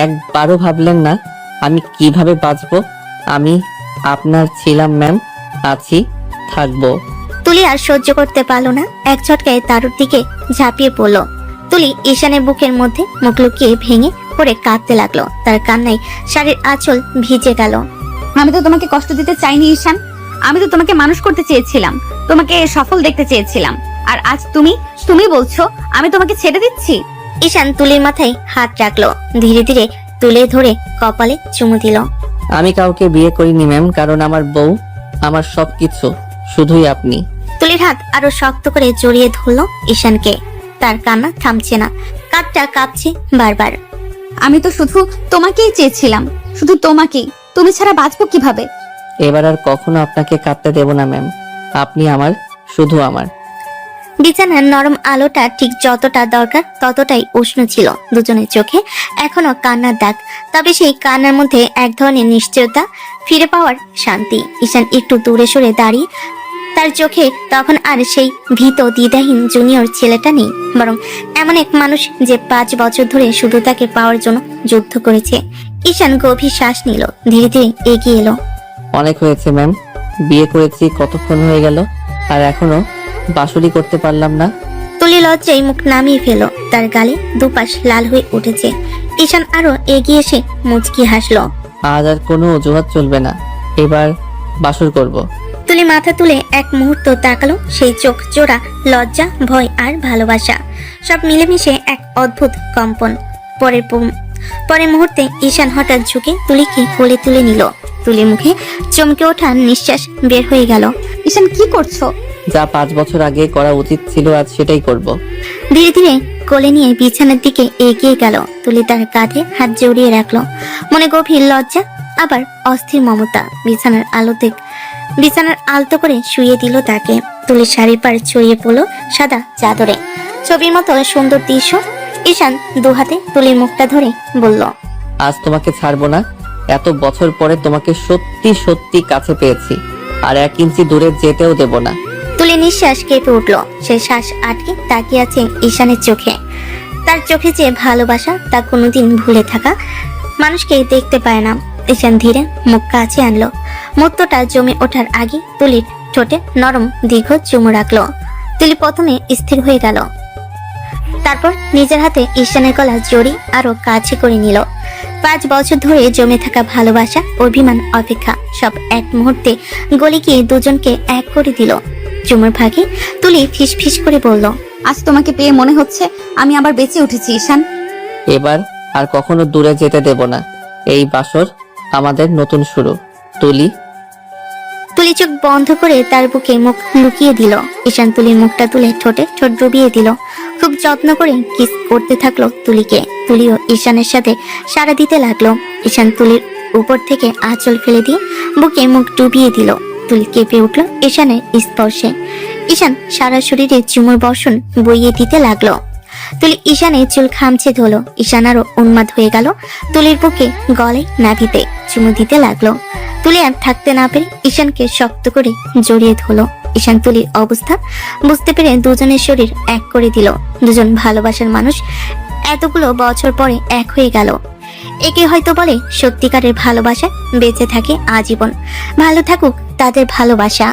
একবারও ভাবলেন না আমি কিভাবে বাঁচবো। আমি আপনার ছিলাম ম্যাম, আছি, থাকবো। তুলি আর সহ্য করতে পারলো না। এক ঝটকায় তারুর দিকে ঝাঁপিয়ে পড়লো। তুলি ঈশানের বুকের মধ্যে মুখ লুকিয়ে ভেঙে পড়ে কাঁদতে লাগলো। তার কান্নায় শাড়ির আঁচল ভিজে গেল। আমি তো তোমাকে কষ্ট দিতে চাইনি ঈশান, আমি তো তোমাকে মানুষ করতে চেয়েছিলাম, তোমাকে সফল দেখতে চেয়েছিলাম। আর আজ তুমি বলছো আমি তোমাকে ছেড়ে দিচ্ছি? ঈশান তুলির মাথায় হাত রাখলো, ধীরে ধীরে তুলে ধরে কপালে চুমু দিল। আমি কাউকে বিয়ে করিনি ম্যাম, কারণ আমার বউ, আমার সবকিছু শুধুই আপনি। তুলির হাত আরো শক্ত করে জড়িয়ে ধরলো ঈশানকে। তার কান্না থামছে না, কাঁধটা কাঁপছে বারবার। আমি তো শুধু তোমাকেই চেয়েছিলাম, শুধু তোমাকেই। তুমি ছাড়া বাঁচবো কিভাবে? এবার আর কখনো আপনাকে কাঁদতে দেব না ম্যাম, আপনি আমার, শুধু আমার। বিছানার নরম আলোটা ঠিক যতটা দরকার ততটাই উষ্ণ ছিল দুজনের চোখে। এখনো কান্নার দাগ, তবে সেই কান্নার মধ্যে এক ধরনের নিশ্চয়তা, ফিরে পাওয়ার শান্তি। ঈশান একটু দূরে সরে দাঁড়িয়ে তার চোখে তখন আর সেই ভীত দ্বিধাহীন জুনিয়র ছেলেটা নেই, বরং এমন এক মানুষ যে 5 বছর ধরে শুধু তাকে পাওয়ার জন্য যুদ্ধ করেছে। ঈশান গভীর শ্বাস নিল, ধীরে ধীরে এগিয়ে এলো। অনেক হয়েছে ম্যাম, বিয়ে করেছি কতক্ষণ হয়ে গেল আর এখনো বাসুলি করতে পারলাম না। তুলি লজ্জায় মুখ নামিয়ে ফেল, তার গালে দুপাশ লাল হয়ে উঠেছে। ঈশান আরো এগিয়ে এসে মুচকি হাসলো। আজ আর কোনো অজুহাত চলবে না, এবার বাসর করব। তুলি মাথা তুলে এক মুহূর্ত তাকালো, সেই চোখ জোড়া লজ্জা, ভয় আর ভালোবাসা সব মিলেমিশে এক অদ্ভুত কম্পন। পরের মুহূর্তে ঈশান হঠাৎ ঝুঁকে তুলিকে কোলে তুলে নিল। তুলির মুখে চমকে ওঠা নিঃশ্বাস বের হয়ে গেল। ঈশান কি করছো? যা 5 বছর আগে করা উচিত ছিল আজ সেটাই করব। ধীরে ধীরে কোলে নিয়ে বিছানার দিকে এগিয়ে গেল। তুলি তার কাঁধে হাত জড়িয়ে রাখলো, মনে গভীর লজ্জা আবার অস্থির মমতা। বিছানার আলতো করে শুয়ে দিল তাকে। তুলির শাড়ির পাড় ছড়িয়ে পড়লো সাদা চাদরে, ছবির মতো সুন্দর দৃশ্য। ঈশান দুহাতে তুলির মুখটা ধরে বলল, আজ তোমাকে ছাড়বো না। এত বছর পরে তোমাকে সত্যি সত্যি কাছে পেয়েছি, আর 1 ইঞ্চি দূরে যেতেও দেব না। তুলি নিঃশ্বাস কেঁপে উঠলো, সে শ্বাস আটকে তাকিয়ে আছে ঈশানের চোখে। তার চোখে যে ভালোবাসা, তা কোনোদিন ভুলে থাকা মানুষকে দেখতে পায় না। ঈশান ধীরে মুখ কাছে আনলো, মুক্তটা জমে ওঠার আগে তুলির ঠোঁটে নরম দীর্ঘ চুমু রাখলো। তুলি প্রথমে স্থির হয়ে গেল, তারপর নিজের হাতে ঈশানের গলা জড়ি আরো কাছে করে নিল। 5 বছর ধরে জমে থাকা ভালোবাসা, অভিমান, অপেক্ষা সব এক মুহূর্তে গলে গিয়ে দুজনকে এক করে দিল। চুমুর ভাগে তুলি ফিসফিস করে বলল, আজ তোমাকে পেয়ে মনে হচ্ছে আমি আবার বেঁচে উঠেছি ঈশান। এবার আর কখনো দূরে যেতে দেব না। এই বাসর আমাদের নতুন শুরু। তুলি চোখ বন্ধ করে তার বুকে মুখ লুকিয়ে দিল। ঈশান তুলির মুখটা তুলে ঠোঁটে ঠোঁট ডুবিয়ে দিল। খুব যত্ন করে কিস করতে থাকলো তুলিকে। তুলিও ঈশানের সাথে সাড়া দিতে লাগলো। ঈশান তুলির উপর থেকে আঁচল ফেলে দিয়ে বুকে মুখ ডুবিয়ে দিল। তুলি কেঁপে উঠল ঈশানের স্পর্শে। ঈশান সারা শরীরে চুমুর বর্ষণ বইয়ে দিতে লাগলো। তুলি ঈশানের চুল খামছে ধরলো। ঈশান আরো উন্মাদ হয়ে গেল, তুলির বুকে গলায় নাভিতে চুমু দিতে লাগলো। তুলি আর থাকতে না পেরে ঈশানকে শক্ত করে জড়িয়ে ধরলো। ঈশান তুলির অবস্থা বুঝতে পেরে দুজনের শরীর এক করে দিল। দুজন ভালোবাসার মানুষ এতগুলো বছর পরে এক হয়ে গেল। একে হয়তো বলে সত্যিকারের ভালোবাসা বেঁচে থাকে আজীবন। ভালো থাকুক তাদের ভালোবাসা।